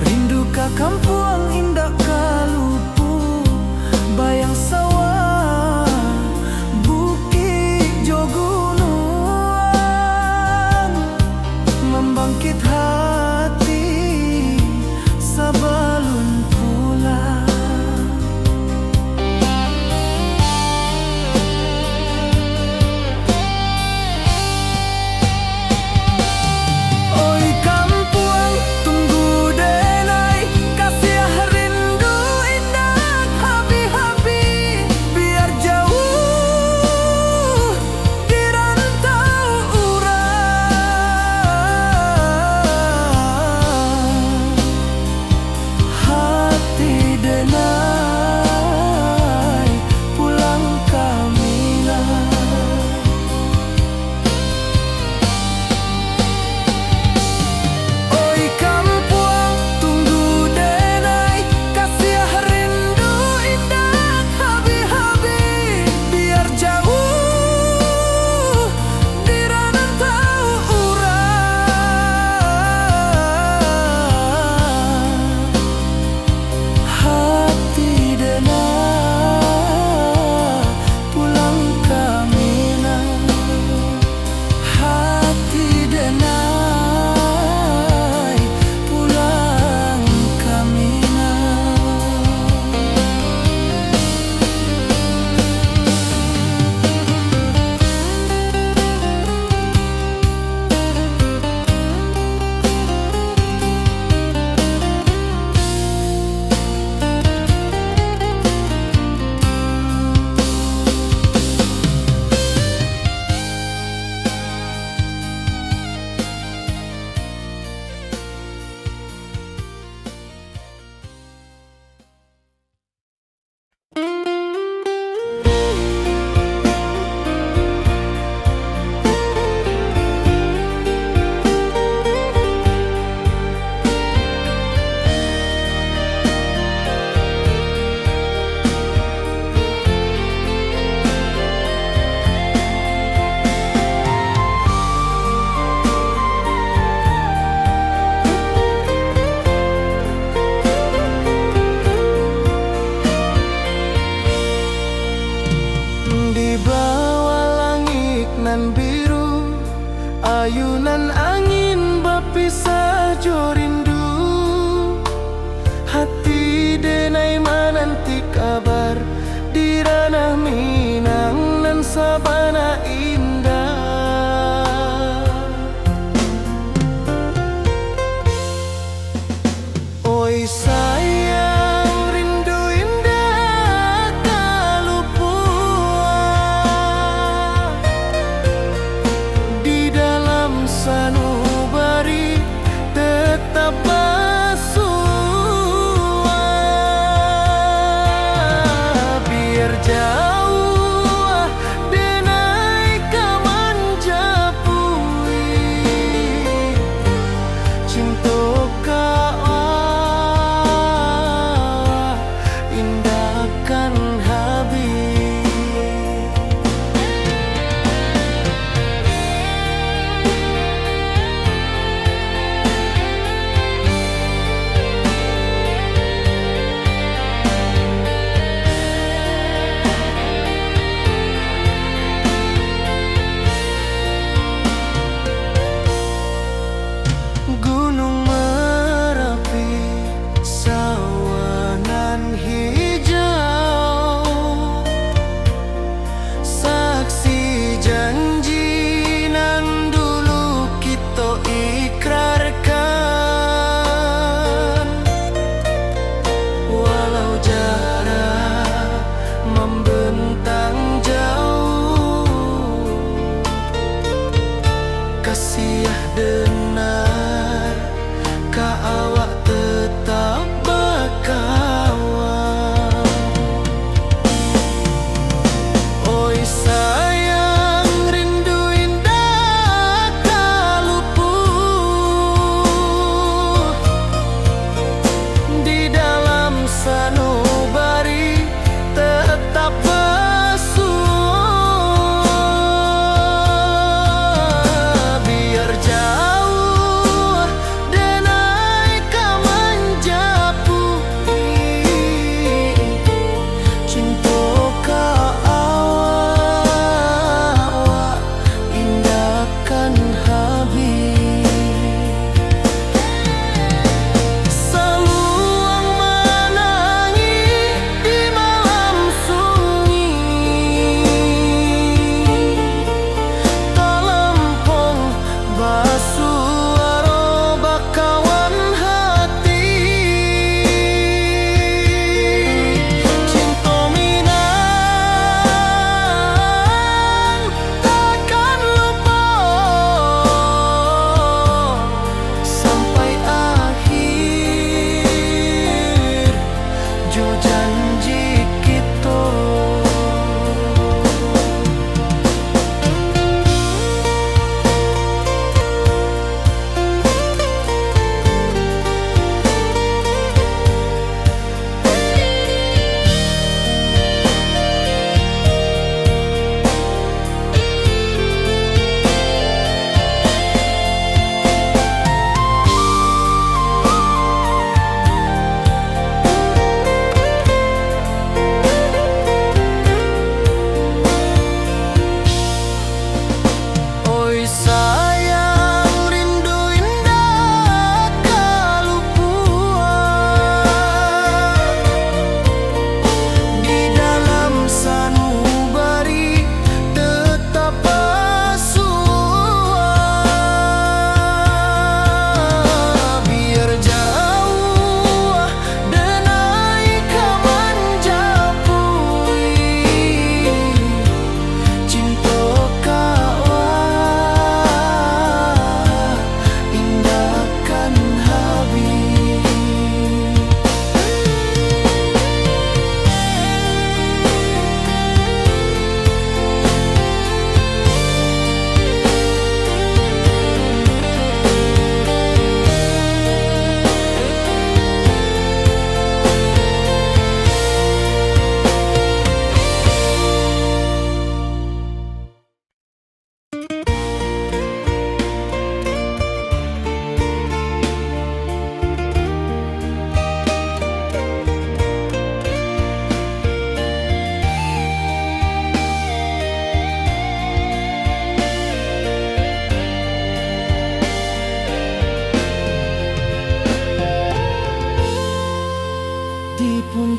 rindu ka kampung indah kalupu, bayang sawah, bukit jo gunung, membangkit hati sebelum pulang. Oi kampung tunggu denai, kasih rindu indah habi-habi, biar jauh di rantau urang,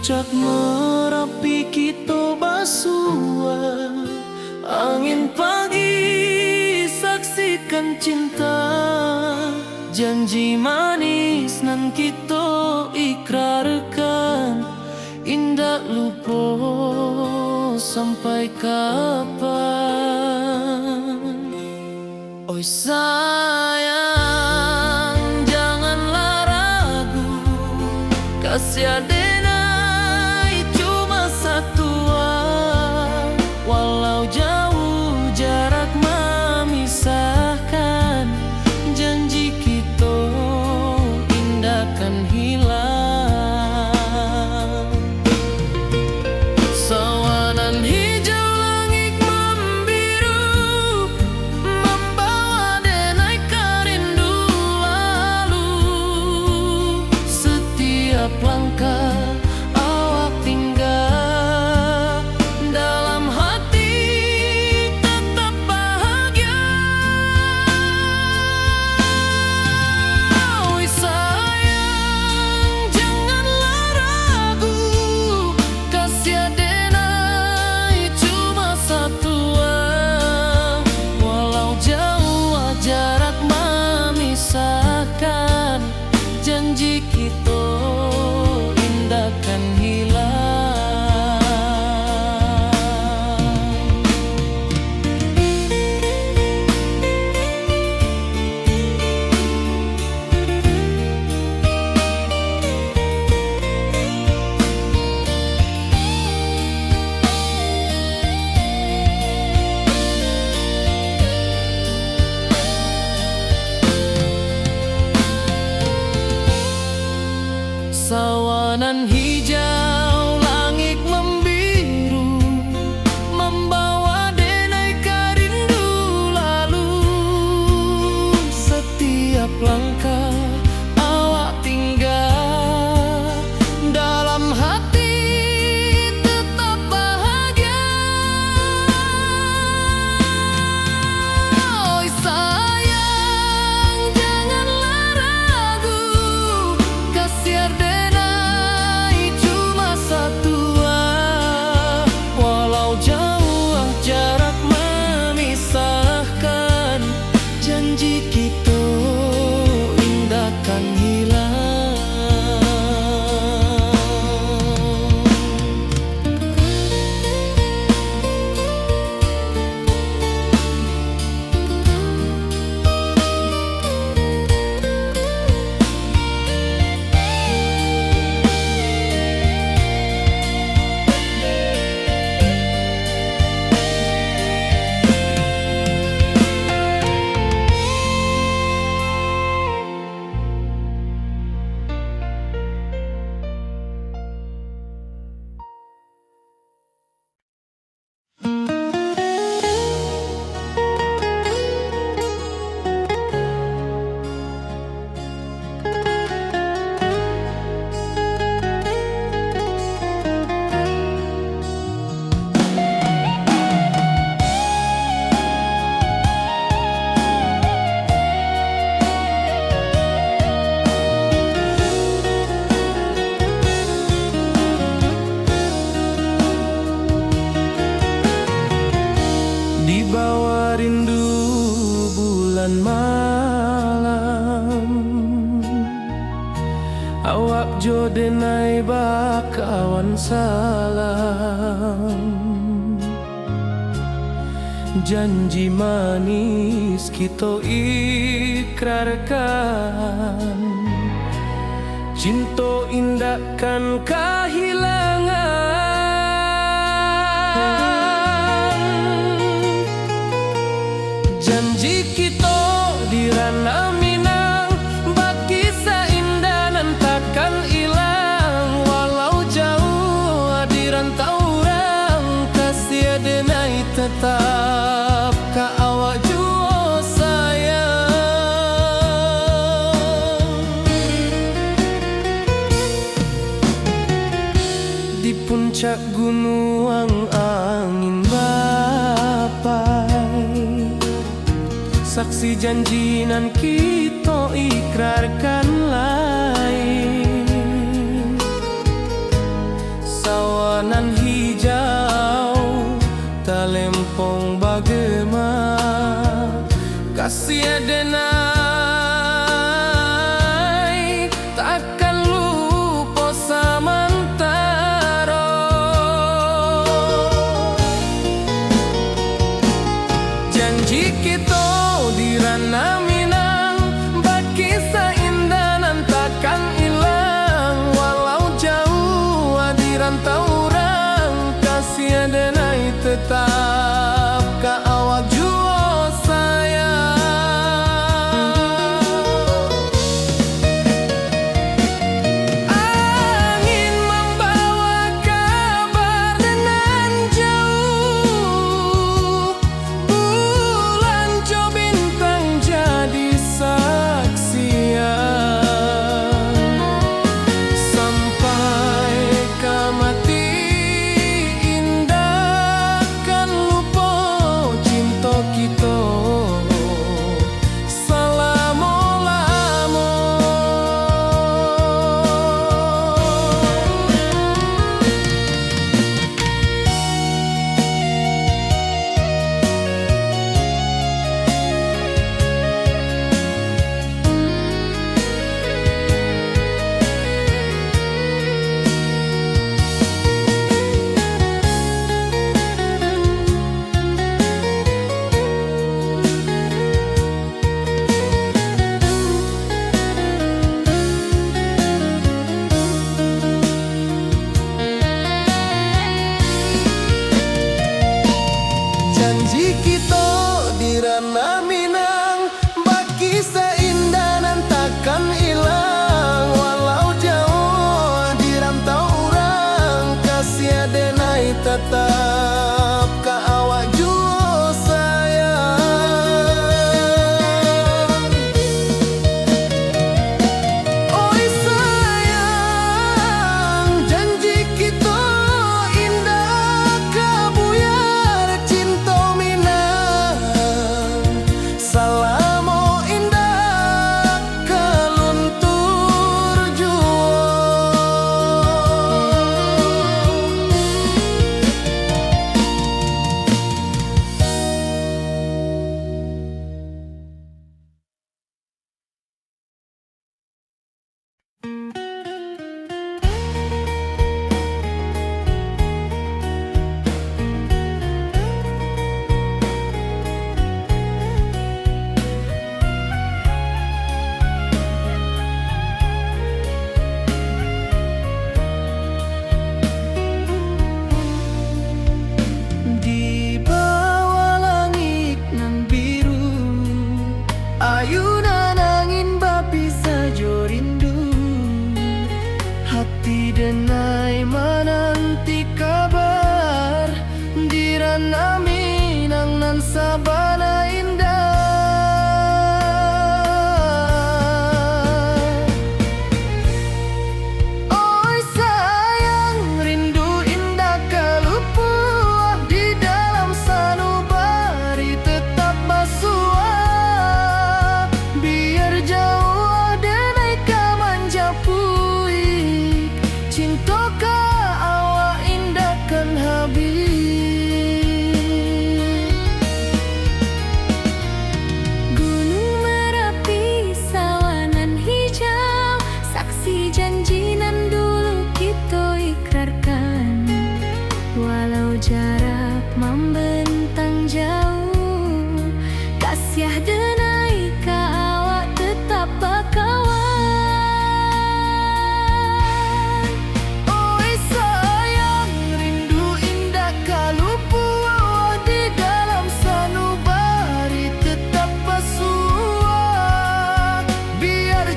puncak Merapi kita basua, angin pagi saksikan cinta, janji manis nan kita ikrarkan, indah lupa sampai kapan. Oi sayang, janganlah ragu, kasih adenai cuma satu, walau jauh jarak memisahkan, janji kita indah kan hilang. Sawanan hijau langit membiru, membawa denai kerindu lalu. Setiap langkah awak tinggal, dalam hati tetap bahagia. Oi sayang, janganlah ragu, kasih adenai cuma satu, walau jauh jarak memisahkan, janji kita indah kan hilang. Sawanan hijau langit membiru, membawa denai kerindu lalu. Setiap langkah awak tinggal, dalam hati tetap bahagia. Oi sayang, janganlah ragu, kasih adenai cuma satu, walau jauh jarak memisahkan, janji kita indah kan hilang. Di bawah rindu bulan malam, awak jo denai bakawan salam, janji manis kita ikrarkan, cinta indah kan kehilangan. Janji kita di ranah Minang, bakisah indah nan takkan hilang, walau jauh di rantau orang, kasih adenai tetap ka awak jua sayang. Di puncak gunung angin bapai, saksi janji nan kita ikrarkan lain,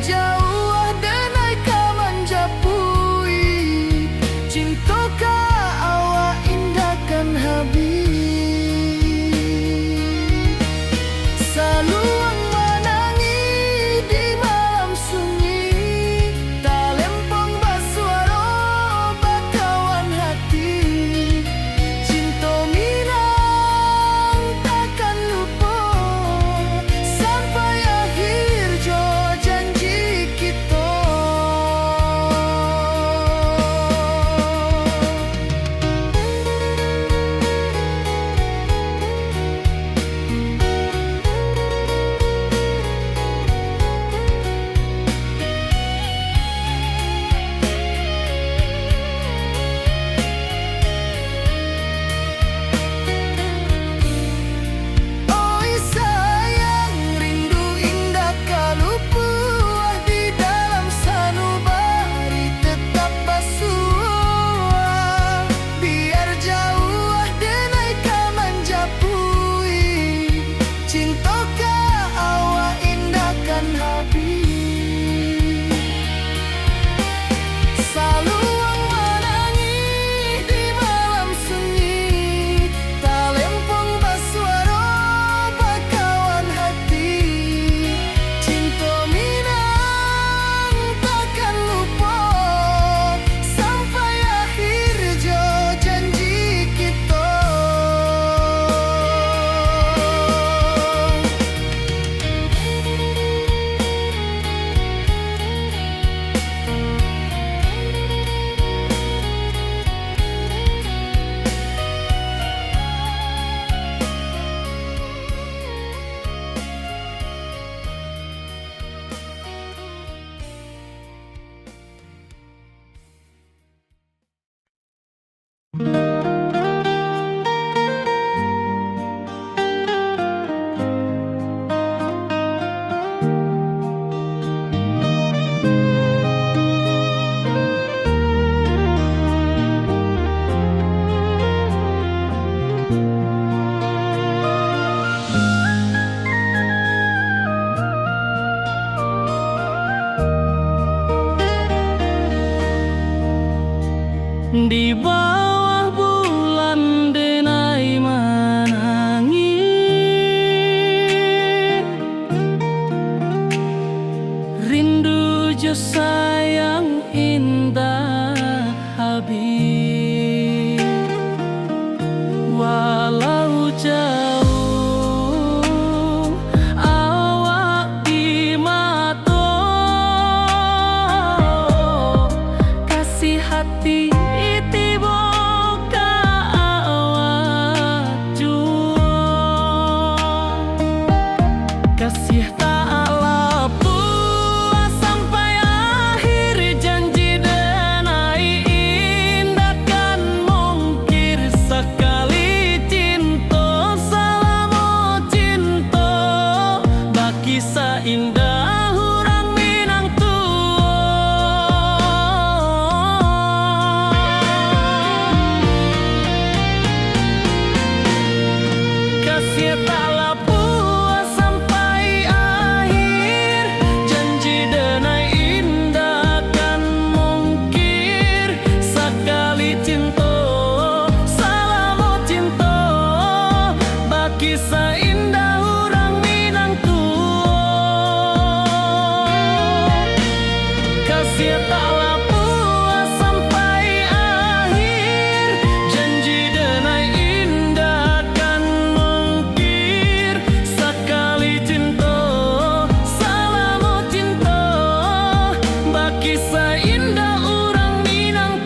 jauh denai ka manjapui cinta ka awak indahkan habis saluang menangi di malam sunyi tak lempong basuara bakawan hati cinta minang takkan lupa sampai akhir jo janji kita. Oi sayang, rindu indah kalau buah di dalam sanubari tetap basuh. Biar jauh denai ka manjapui cinta ka awak indahkan habis saluang menangis di malam sunyi tak lempong basuara bakawan hati cinta minang takkan lupa sampai akhir jo janji kita. Di bawah bulan denai menangi rindu jo sayang indah habis walau jauh awak di mata kasih hati kasih tak lepas sampai akhir janji denai indahkan mungkir sekali cinta selama cinta baki seindah orang Minang kasih tak lepas sampai akhir janji denai indahkan mungkir sekali cinta selama cinta baki seindah orang Minang kasih tak lepas sampai akhir janji denai indahkan mungkir sekali cinta selama cinta baki seindah orang Minang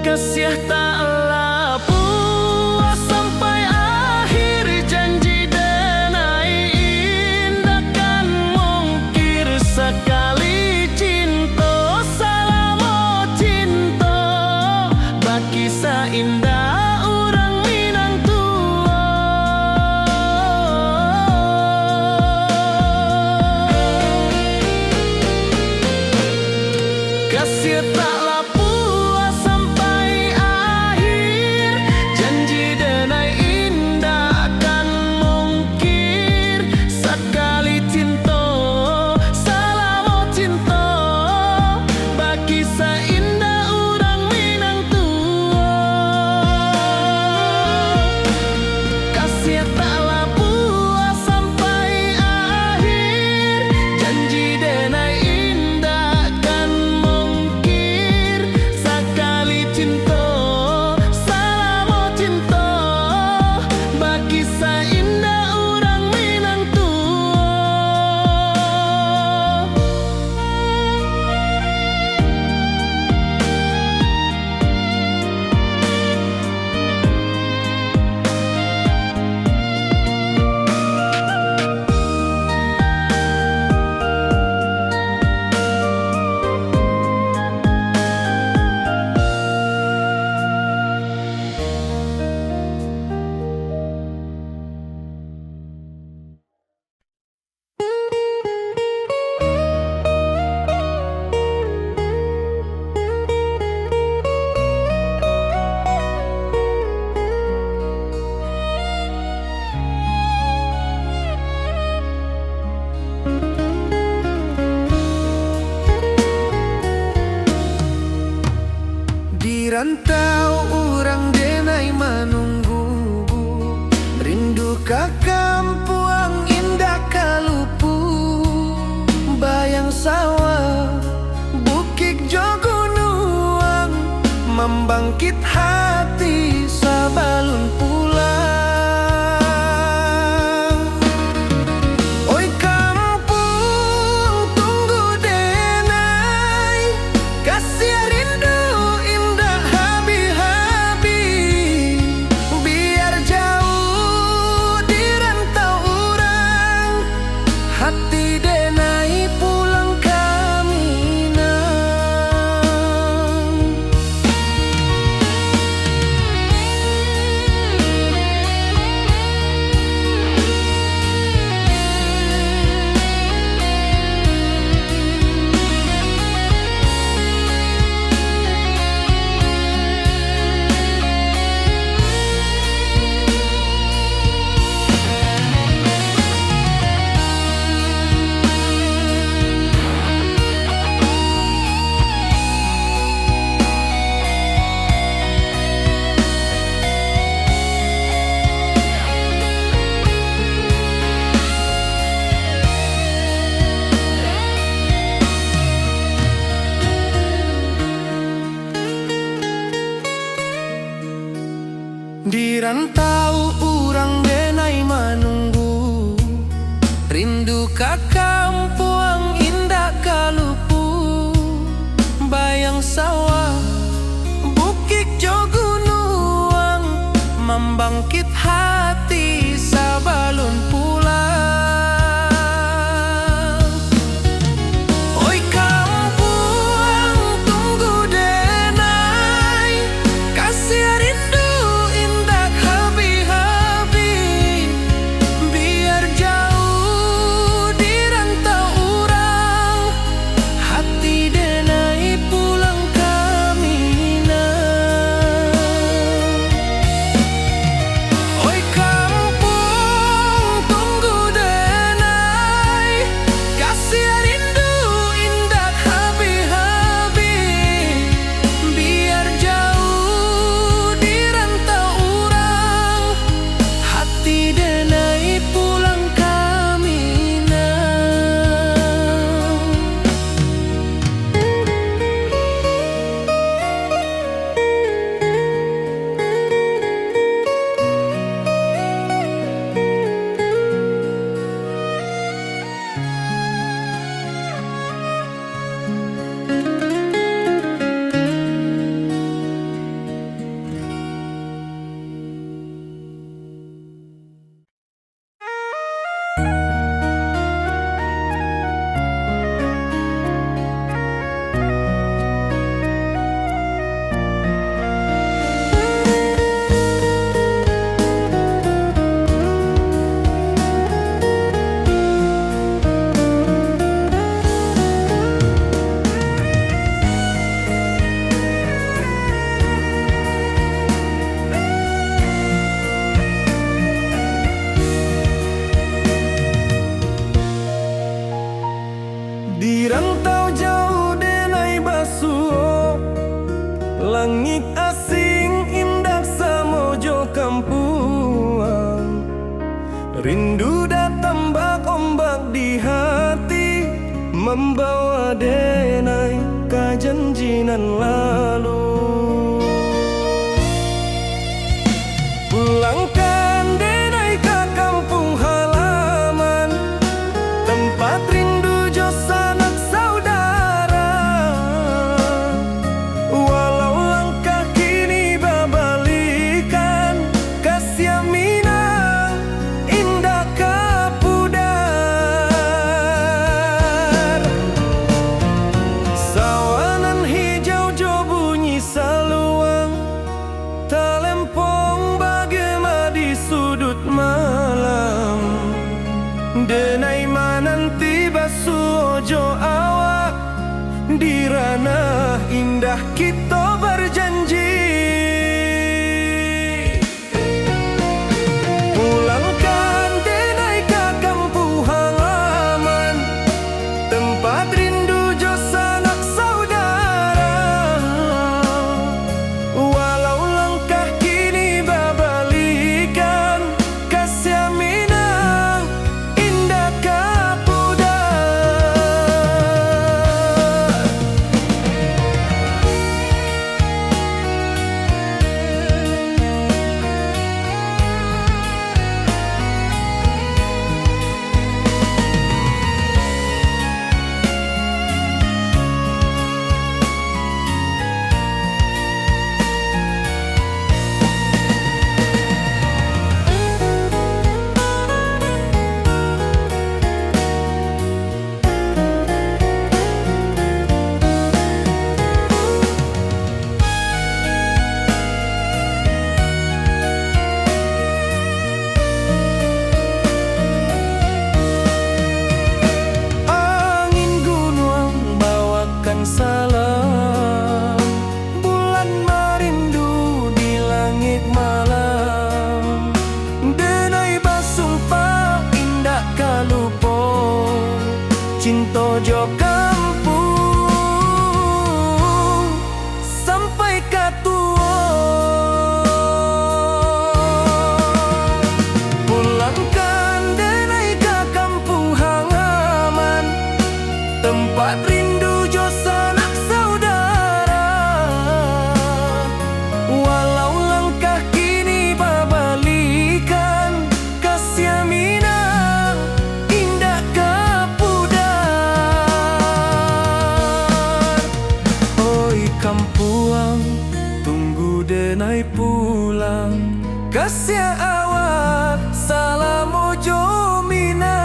kasih tak lepas sampai akhir janji denai indahkan sawah, bukit jo gunung, membangkit hati sabalun pulang. Oi kampung tunggu denai, kasih rindu indah habi-habi. Biar jauh di rantau orang, hati denai pulang kaminang. Di rantau urang denai manunggu, rindu ka kampung indah kalupu. Bayang sawah, bukit jo gunung, membangkit hati sabalun pulang. Oi kampung tunggu denai, kasih rindu indah habi-habi. Biar jauh di rantau urang, hati denai pulang kaminang. Oi kampung tunggu denai, kasih rindu indah habi-habi. Biar jauh di rantau urang, hati denai pulang kaminang. Di rantau jauh denai basuh, langit asing indah samojo kampuang. Rindu datang ombak di hati, membawa denai ke janjinan lalu. Pulangkan denai ke kampung halaman, tempat rindu jo sanak saudara. Walau langkah kini babalikan, kasih minang indah kapudar. Sawanan hijau jo bunyi saluang, talempong bagema di sudut malam. Denai mananti basuh jo awak, di ranah indah kita berjanji. Pulangkan denai ke kampung halaman, tempat rindu jo sanak saudara. Walau langkah kini babalikan, kasih minang indah kapudar. Intojo kampung sampai katuo, pulangkan denai ke kampung halaman, tempat rindu jo sanak saudara. Walau langkah kini babalikan, kasih minang indah kepudar. Oi kampuang, tunggu denai pulang, kasih awak salam ojo minang.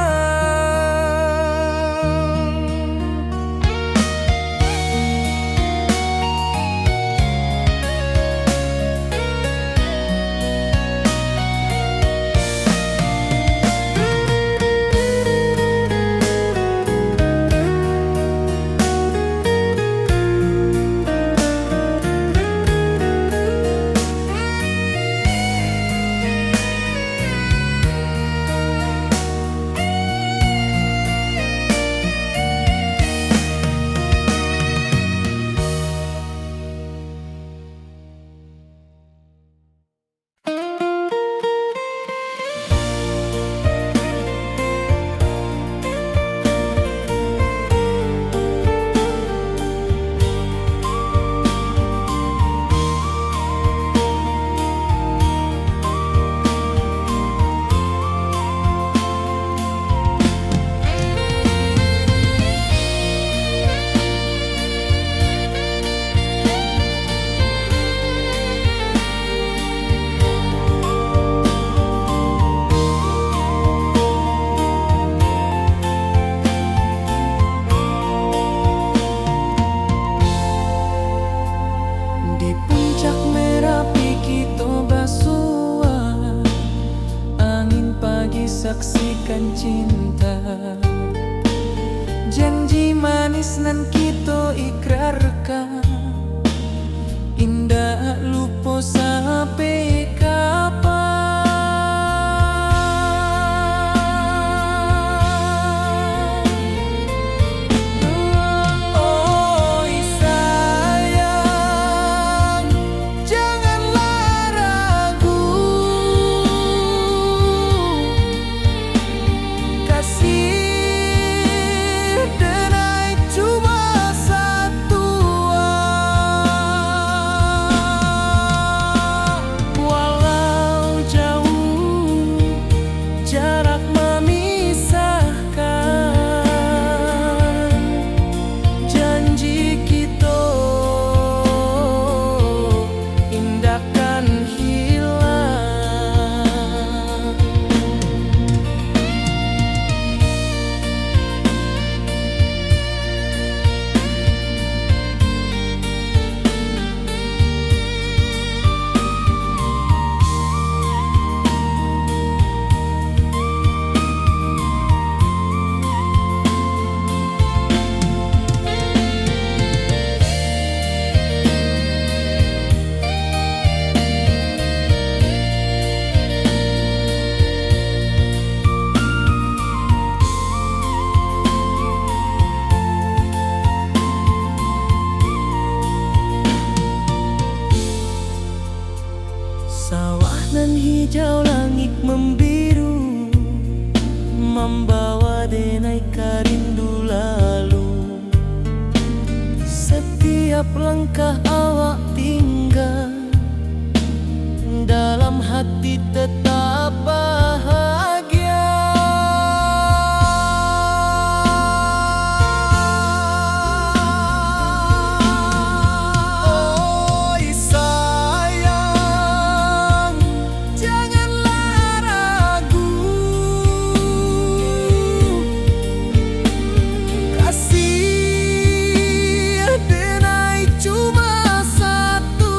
Di puncak Merapi kita basua, angin pagi saksikan cinta, janji manis nan kita ikrarkan, indah lupa sampai kapan. Oi sayang, janganlah ragu, kasih denai cuma satu. Walau jauh jarak memisahkan, janji kita indahkan hilang. Sawah nan hijau, langit membiru, membawa denai karindu lalu. Setiap langkah awak tinggal, dalam hati tetap bahagia. Oi sayang, janganlah ragu, kasih denai cuma satu.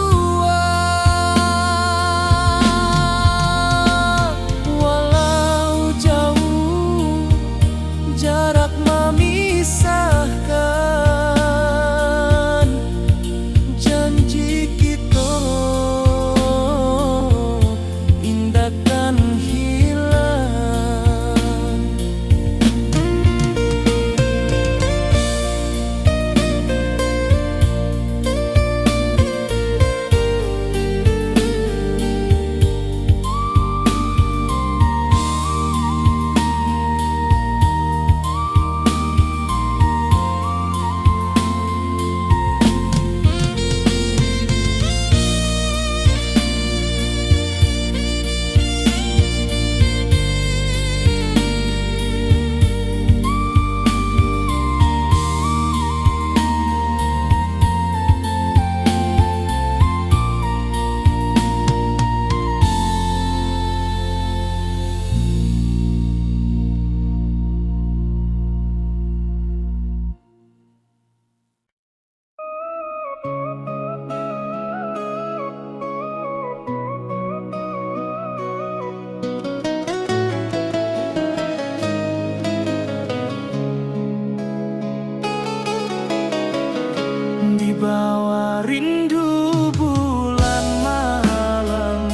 wibawa rindu bulan malam.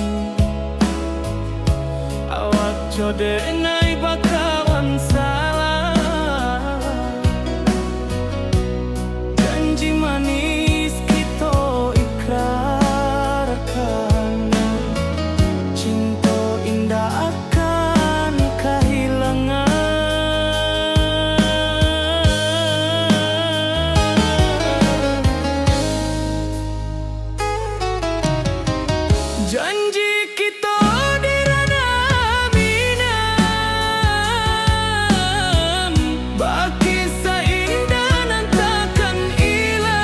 Awak jode nai bakawan salah, janji manis kita ikrarkan, cinta indah akan kehilangan. Janji kita di ranah minam, baki seindah nan takkan hilang.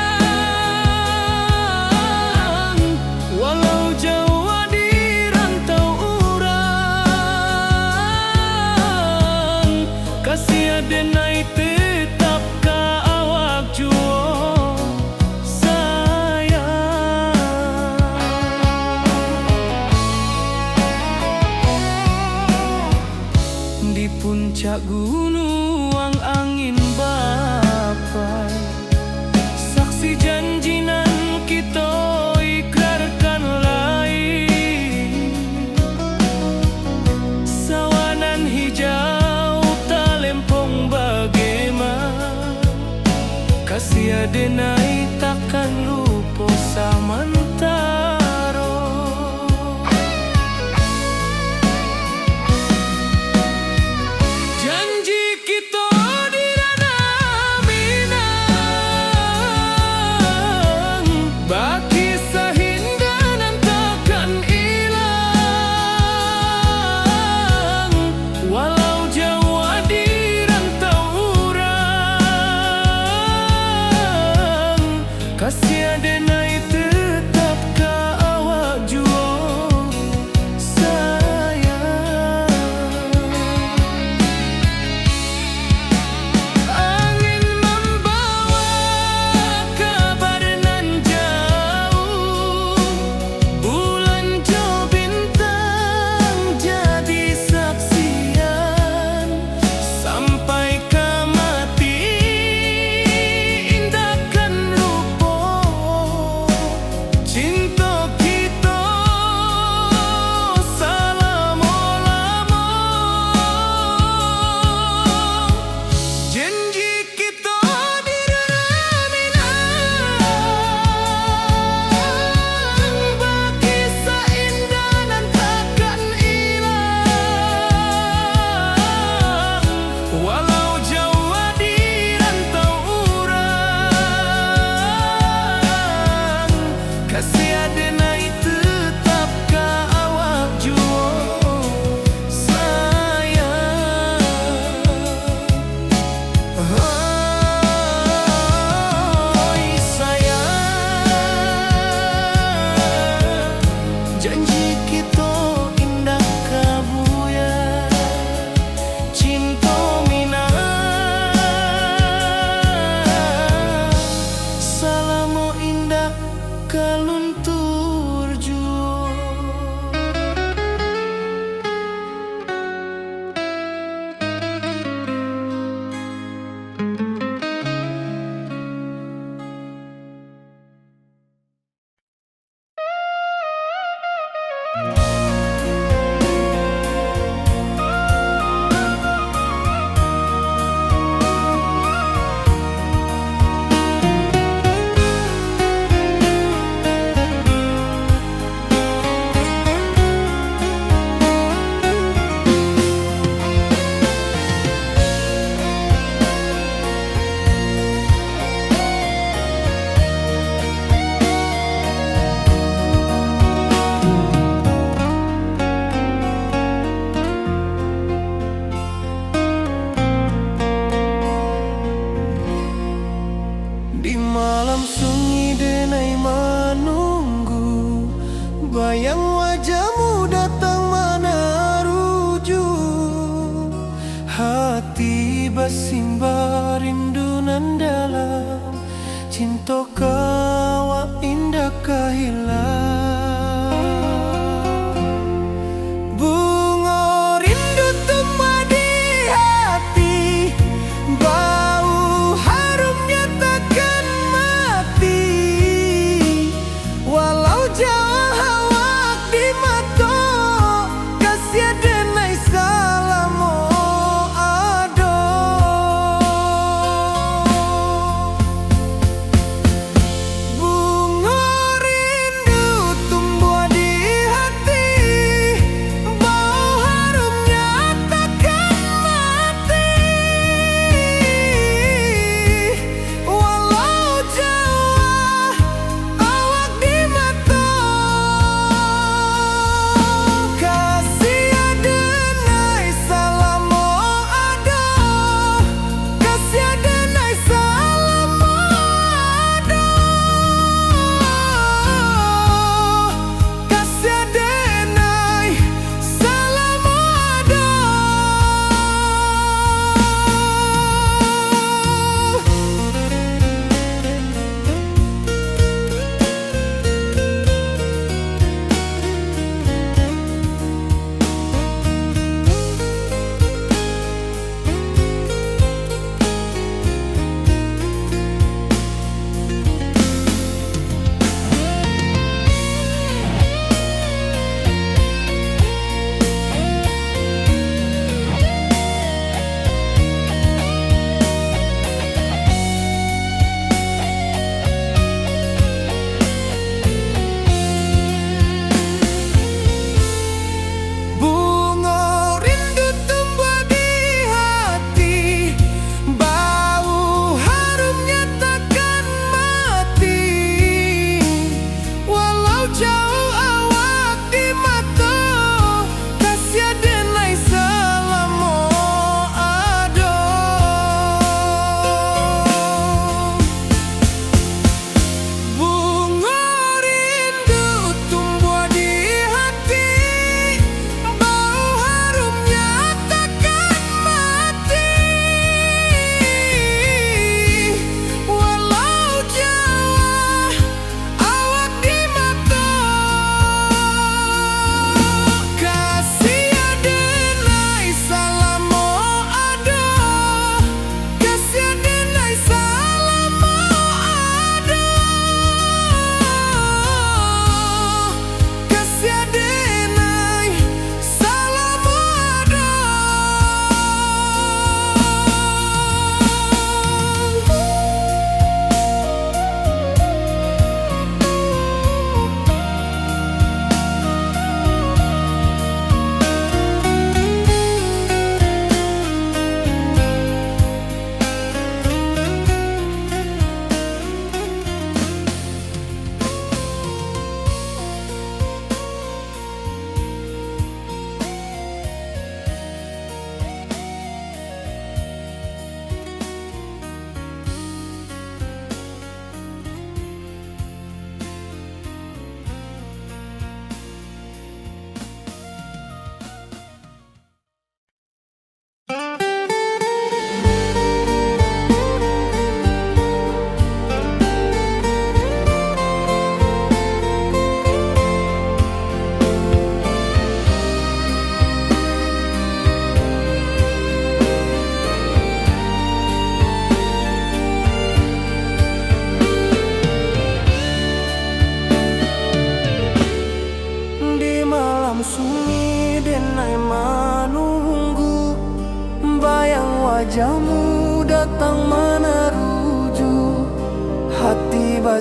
Walau jauh di rantau urang, kasih adenai tetap ka awak juo sayang. Di puncak gunung angin bapai, saksi janji nan kita ikrarkan lain. Sawanan hijau talempong bagaimana, kasih adenai takkan lupa samantara. Janji kita di ranah minang, baki sahindah nan takkan hilang. Walau jauh di rantau urang, kasih adenai tetap ka awak juo sayang. Angin membawa kabar nan jauh, bulan jo bintang jadi saksian. Sampai ke mati indahkan lupa, cinta kita selama-lama. Janji kita di ranah minang, baki seindah nan takkan hilang. Walau jauh di rantau urang, kasih adenai tetap ka awak juo sayang. Oi sayang, janji kita indah kabuya, cinta minang, salamo indah kaluntur juo. Di malam sunyi denai menunggu, bayang wajahmu datang mana ruju. Hati bersimbar rindu nan dalam, cinta kawa indah kehilang. Bunga rindu tumbuh di hati, bau harumnya takkan mati.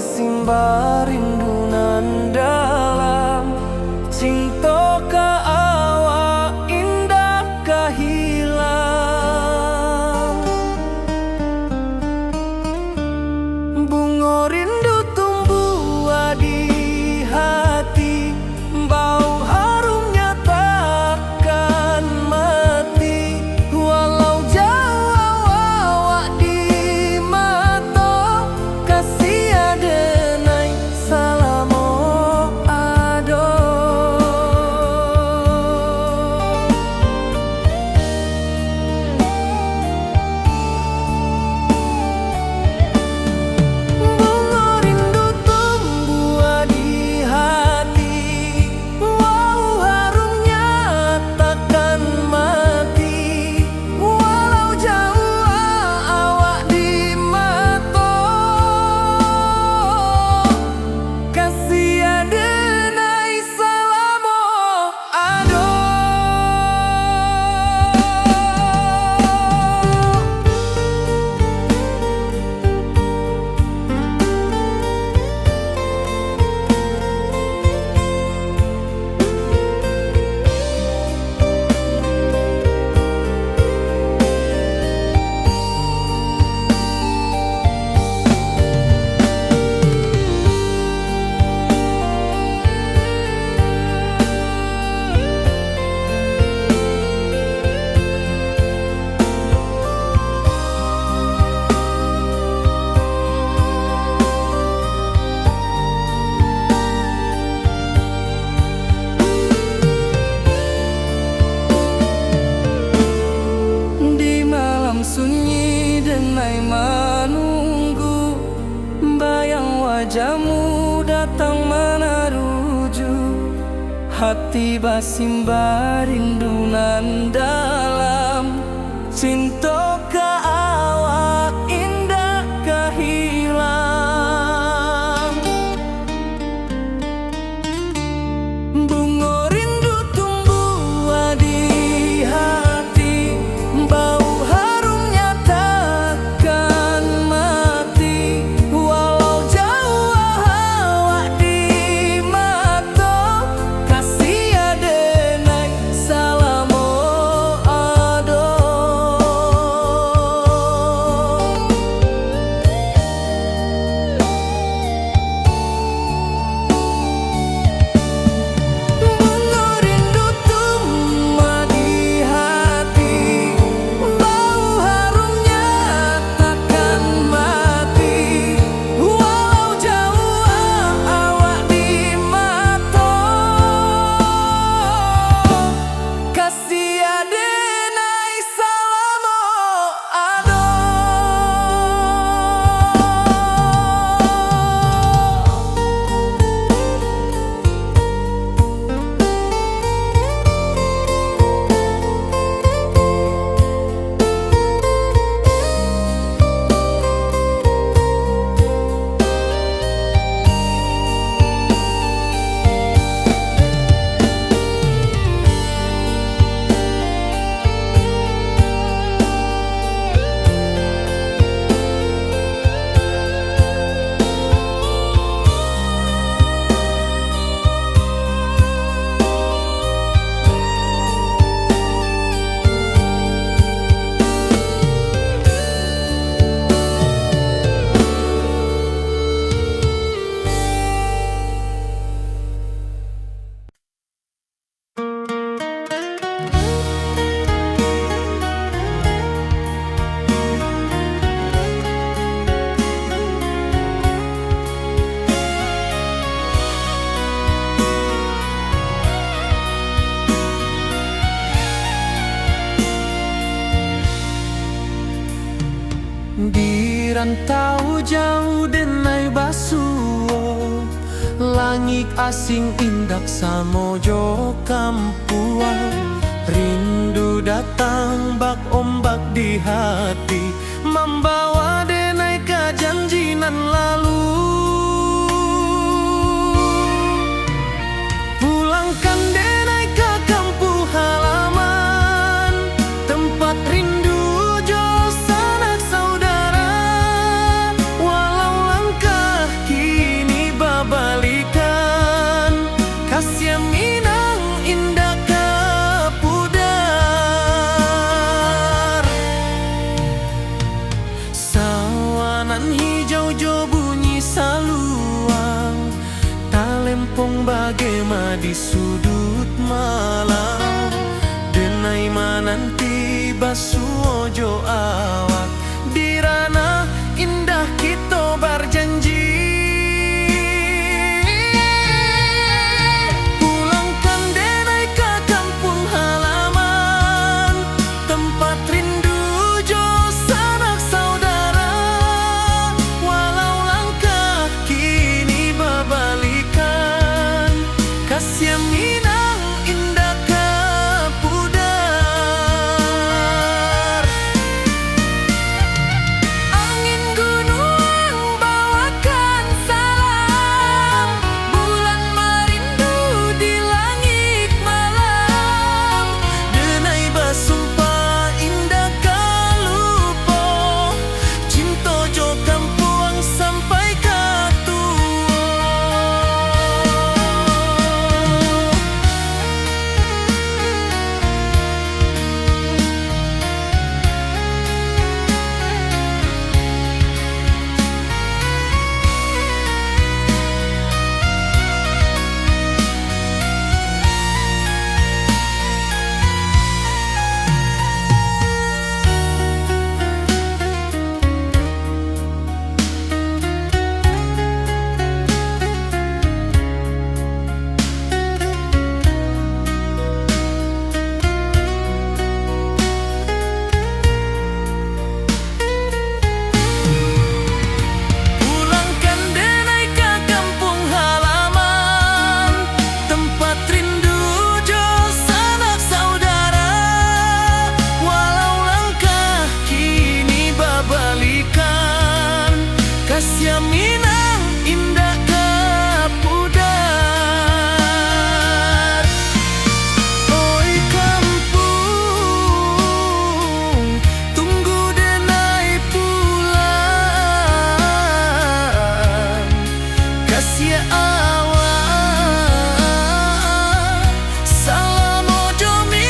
basimba rindu nan dalam, cinta ka awak indah ka hilang. Bunga rindu tumbuh di hati, bau harumnya takkan mati. Walau jauh awak di mata, kasih adenai salamo ado. Bunga rindu tumbuh di hati, wow harumnya takkan mati. Walau jauh awak di mata, kasih adenai salamo ado. Di malam sunyi denai menunggu, bayang wajahmu datang meneruju. Hati basimba rindu nan dalam, cinta ka awak indah ka hilang. Bunga rindu tumbuh di hati, bau harumnya takkan mati. Walau jauh awak di mata, kasih adenai salamo ado. Bunga rindu tumbuh di hati, bau harumnya takkan mati. Walau jauh awak di mata, kasih adenai salamo ado. Di rantau jauh denai basuo, langit asing indak samojo kampuan. Rindu datang bak ombak di hati, membawa denai ke janji nan lalu. Pulangkan denai ke kampung halaman, tempat rindu jo sanak saudara. Walau langkah kini hijau-hijau bunyi saluang, talempong bagema di sudut malam. Denai mananti basu ojo awak, di ranah indah kita berjanji. Pulangkan denai ke kampung halaman, tempat rindu jo sanak saudara. Walau langkah kini berbalikan, kasih Minang indah ke pudar. Angin gunung bawakan salam, bulan merindu di langit malam. Denai basumpah indah kalupo, cinta jo kampung sampai ke tua. Pulangkan denai ke kampung halaman, tempat rindu jo sanak saudara. Walau langkah kini berbalikan, kasih Minang indah ke pudar. Oi kampung, tunggu denai pulang. Kasih awak, salam ojo Minang.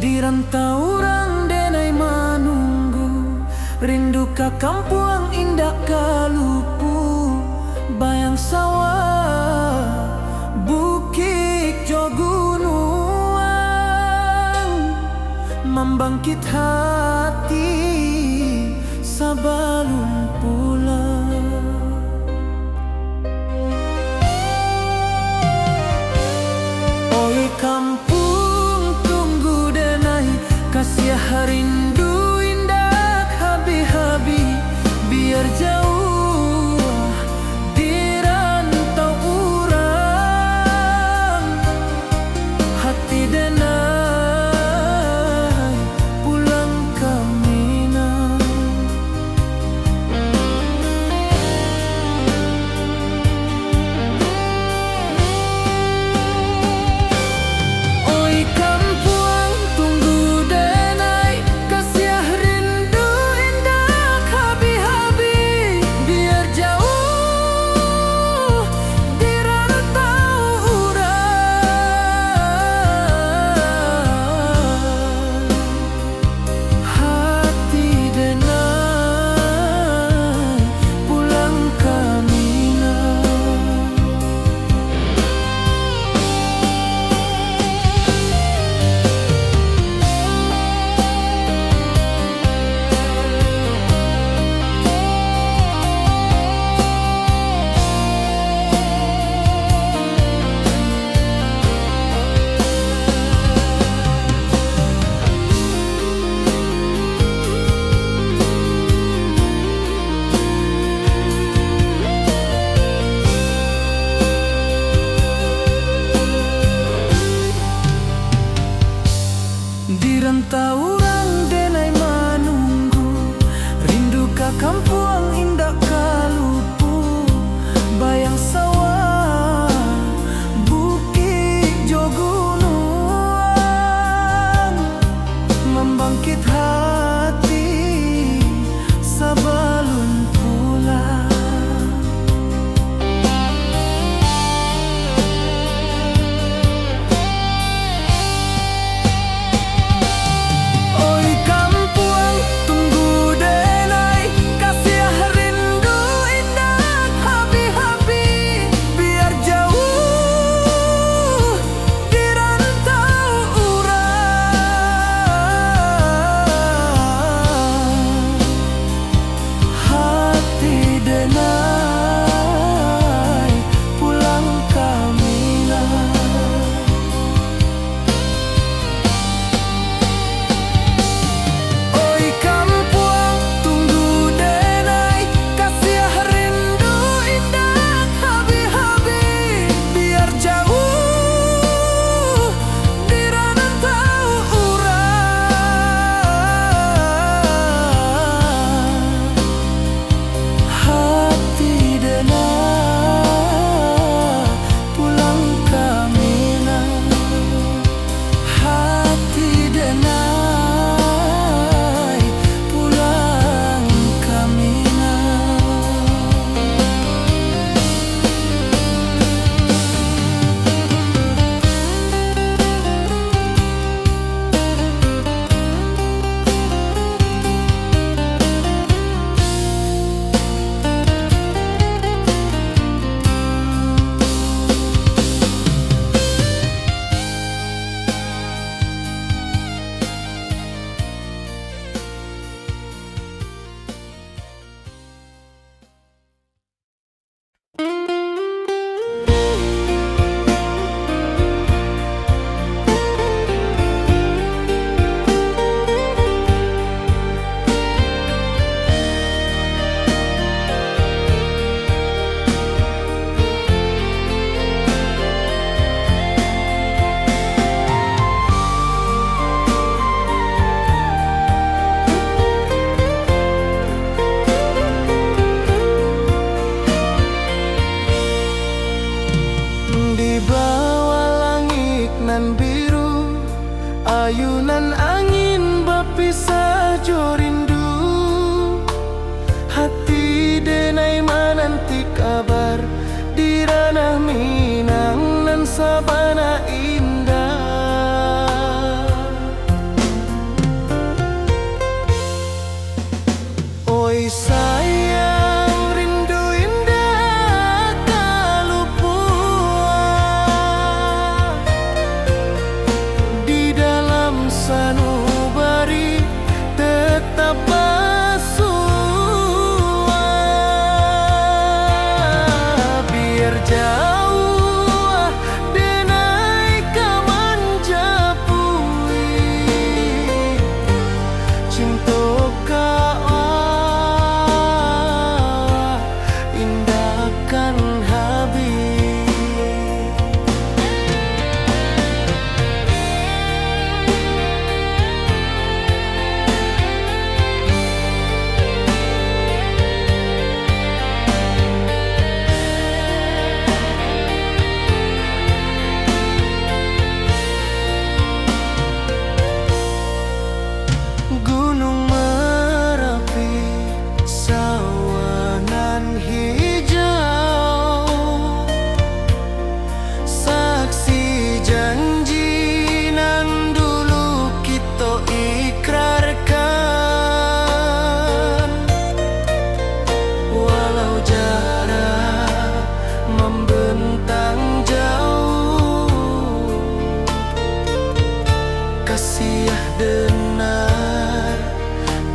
Di rantau orang denai manunggu, rindu ke kampung indah kalupu. Bayang sawah, bukit jo gunung, membangkit hati sebelum pulang. Oi kampung, tunggu denai kasih rindu indah habi-habi. Biar jauh di rantau urang, hati denai pulang ke Minang.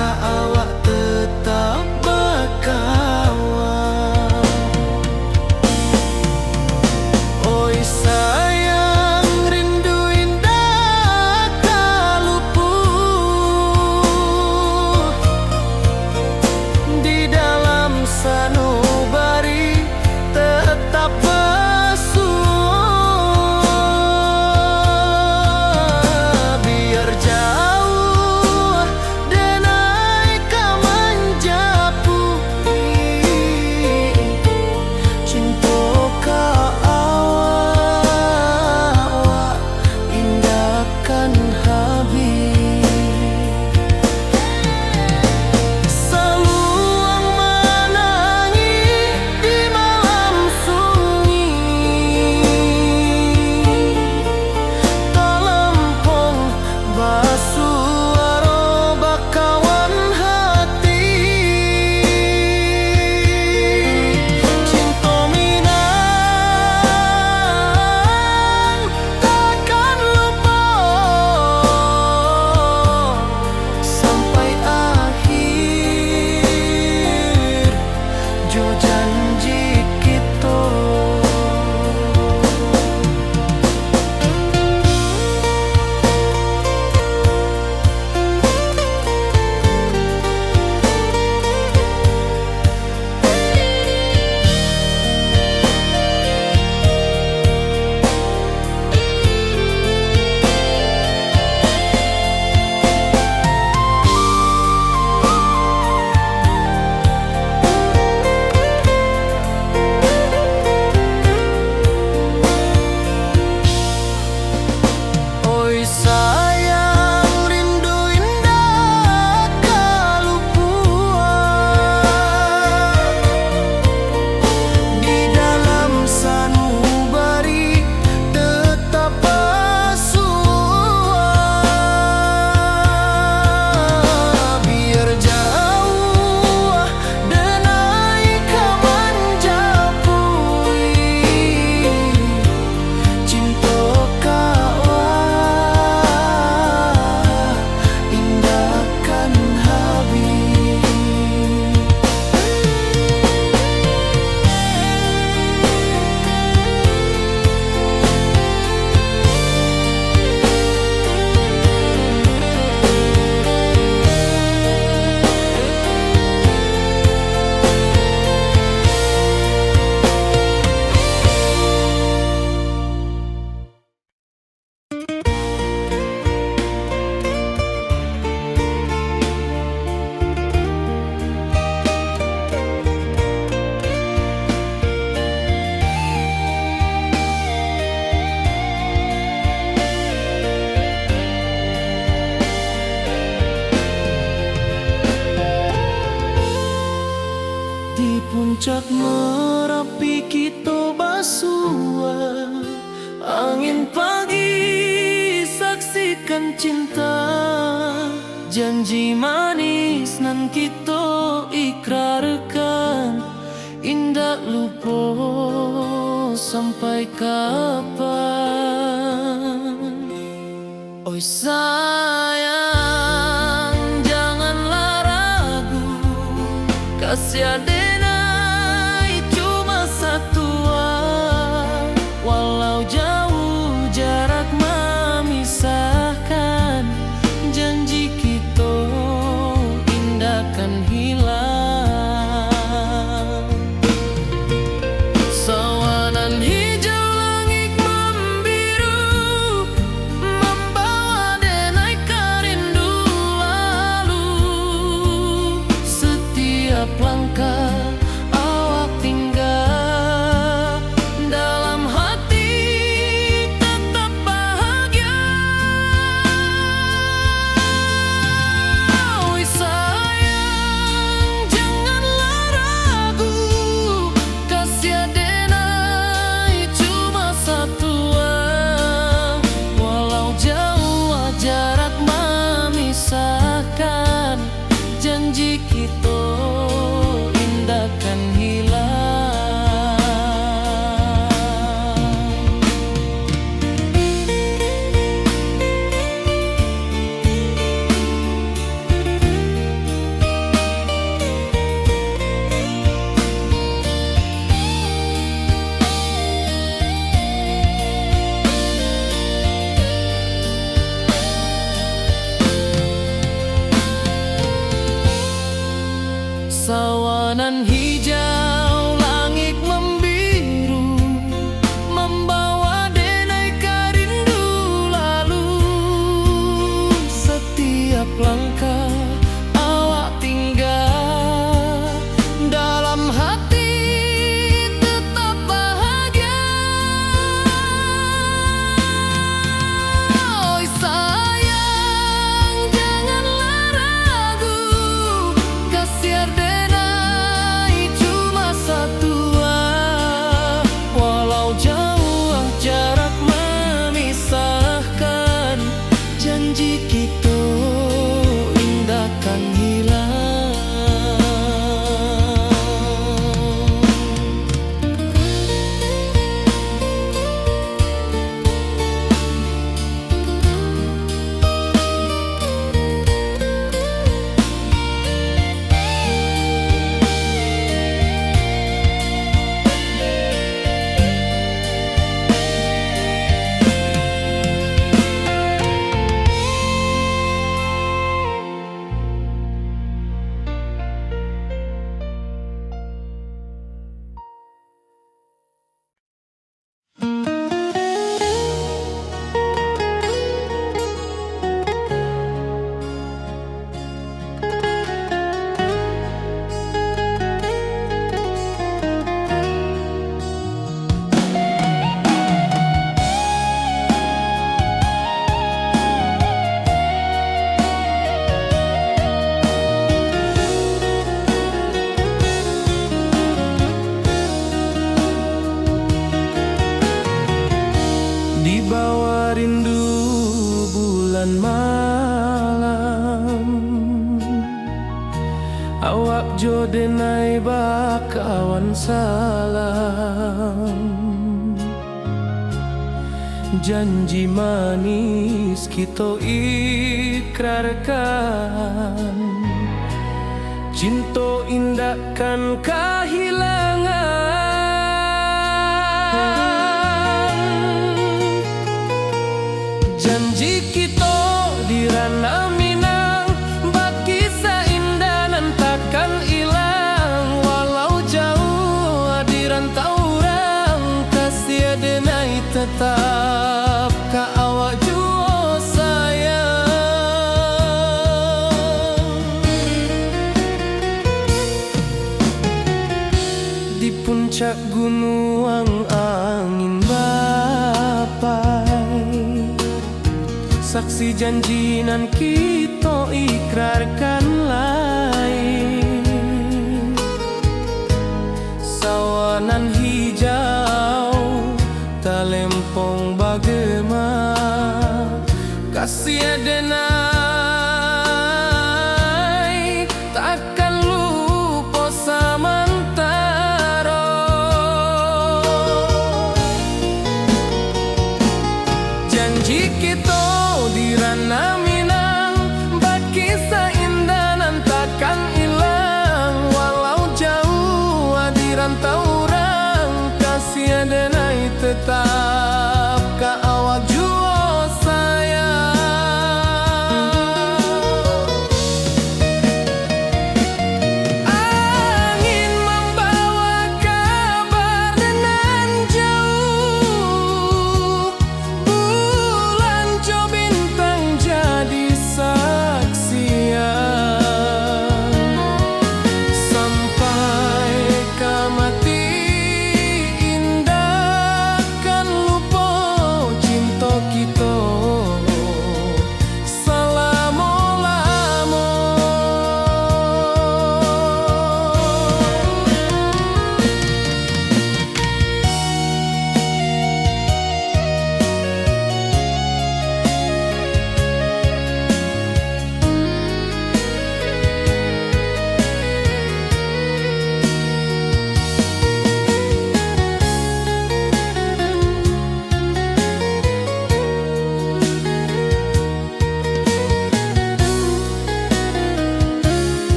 ka awak tetap berkawan. Oi sayang, rindu indah tak luput di dalam sanubari tetap puncak Merapi kita basua, angin pagi saksikan cinta, janji manis nan kita ikrarkan, indah lupa sampai kapan. Oi sayang, janganlah ragu, kasih denai cuma satu, walau jauh jarak memisahkan, janji kita indah kan hilang. Sawanan hijau langit membiru, membawa denai kerindu lalu, setiap langkah awak tinggal, dalam hati tetap bahagia. Oi sayang, janganlah ragu, kasih denai cuma satu, walau jauh jarak memisahkan, janji kita indah kan hilang. Sawanan hijau, langit membiru, membawa denai rindu lalu. Setiap langkah awak tinggal, dalam hati tetap bahagia. Oi sayang, janganlah ragu, kasih denai cuma satu. Walau jauh jarak memisahkan, janji kita indahkan hilang. Di bawah rindu bulan malam, awak jo denai bakawan salam. Janji manis kita ikrarkan, cinta indahkan kehilangan. Janji kita di ranah Minang, bakisah indah nan takkan hilang. Walau jauh di rantau orang, kasih denai tetap ka awak jua sayang. Di puncak gunung angin bapai, saksi janji nan kita ikrarkan lain. Sawanan hijau talempong bagema, kasih denai takkan lupa samantara. Janji kita di ranah Minang, bakisah indah nan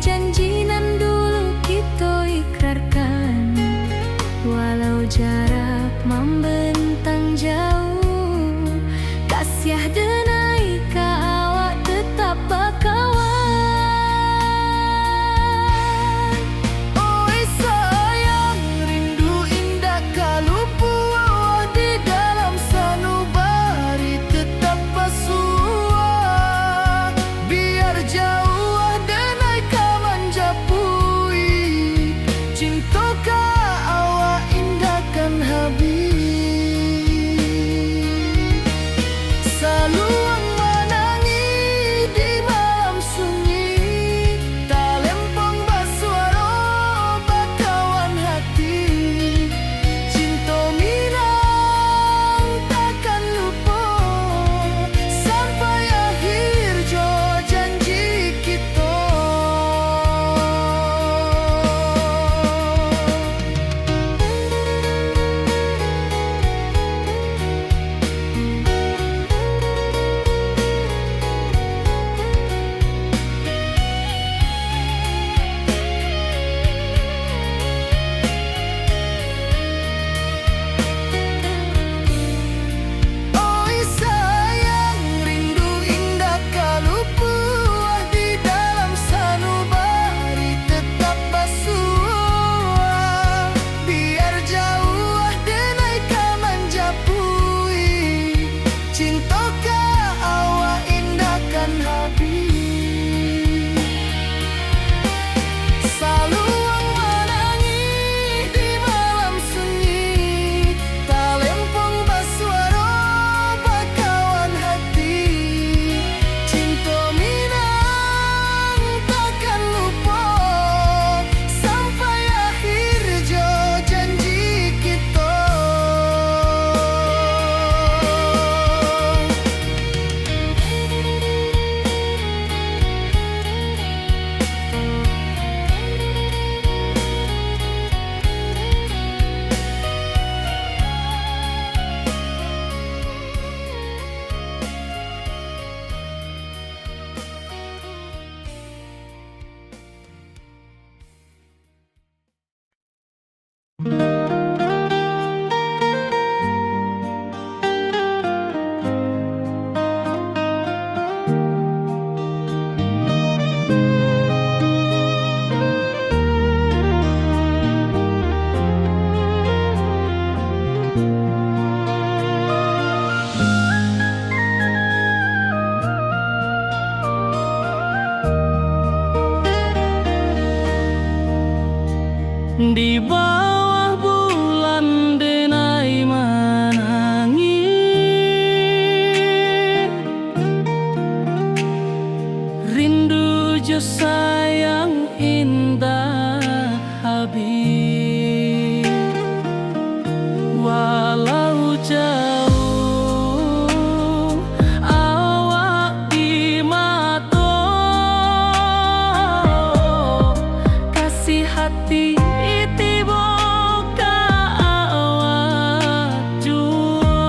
janji nan dulu kita ikrarkan, walau jarak membentang jauh, kasiah denai ka awak tetap bakawan. Oi sayang, rindu indah kalau puas di dalam sanubari tetap pasua. Biar jauh denai ka manjapui, cinta ka awak indahkan habis. Saluang menangi di malam sunyi, tak lempong basuara bakawan hati. Cinta minang takkan lupa sampai akhir jo janji kita. Oi sayang, rindu indah kalau puas di dalam sanubari tetap basua. Biar jauh denai ka manjapui, cinta ka awak indahkan habis. Saluang menangis di malam sunyi, tak lempong basuara bakawan hati. Cinta minang takkan lupa sampai akhir jo janji kita. Di bawah bulan denai menangi, rindu jo sayang indah habis. Walau jauh awak di mata, kasih hati tiba ka awak jua.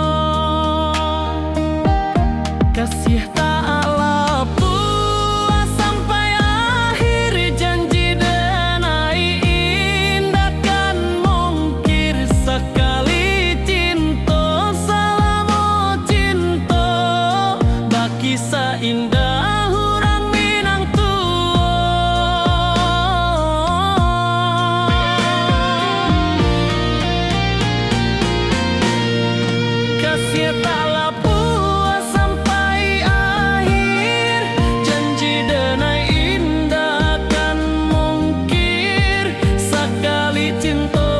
Kasih tak lepas sampai akhir janji denai indahkan mungkir sekali cinta. Selama cinta baki seindah hurang Minang kasih tak lepas sampai akhir janji denai indahkan mungkir sekali cinta.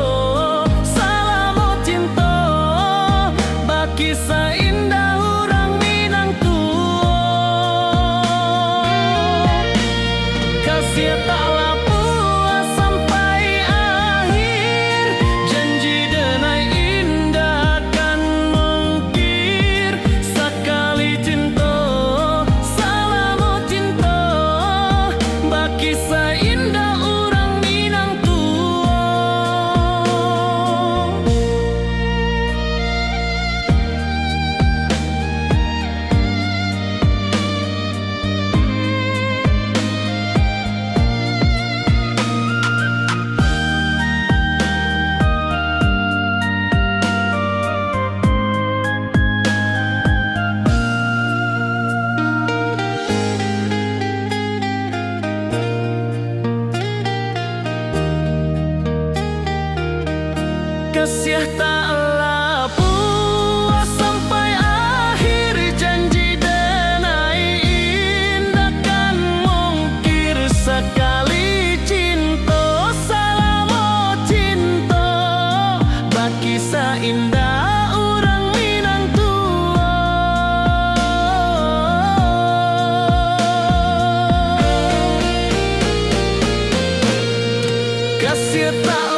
Selama cinta baki seindah hurang Minang kasih tak lepas sampai akhir janji denai indahkan mungkir sekali cinta. Selama cinta baki seindah urang Minang taklah puas sampai akhir, janji denai indah kan mungkir. Sekali cinta salamo cinta, baki indah orang Minang tua. Kasih tak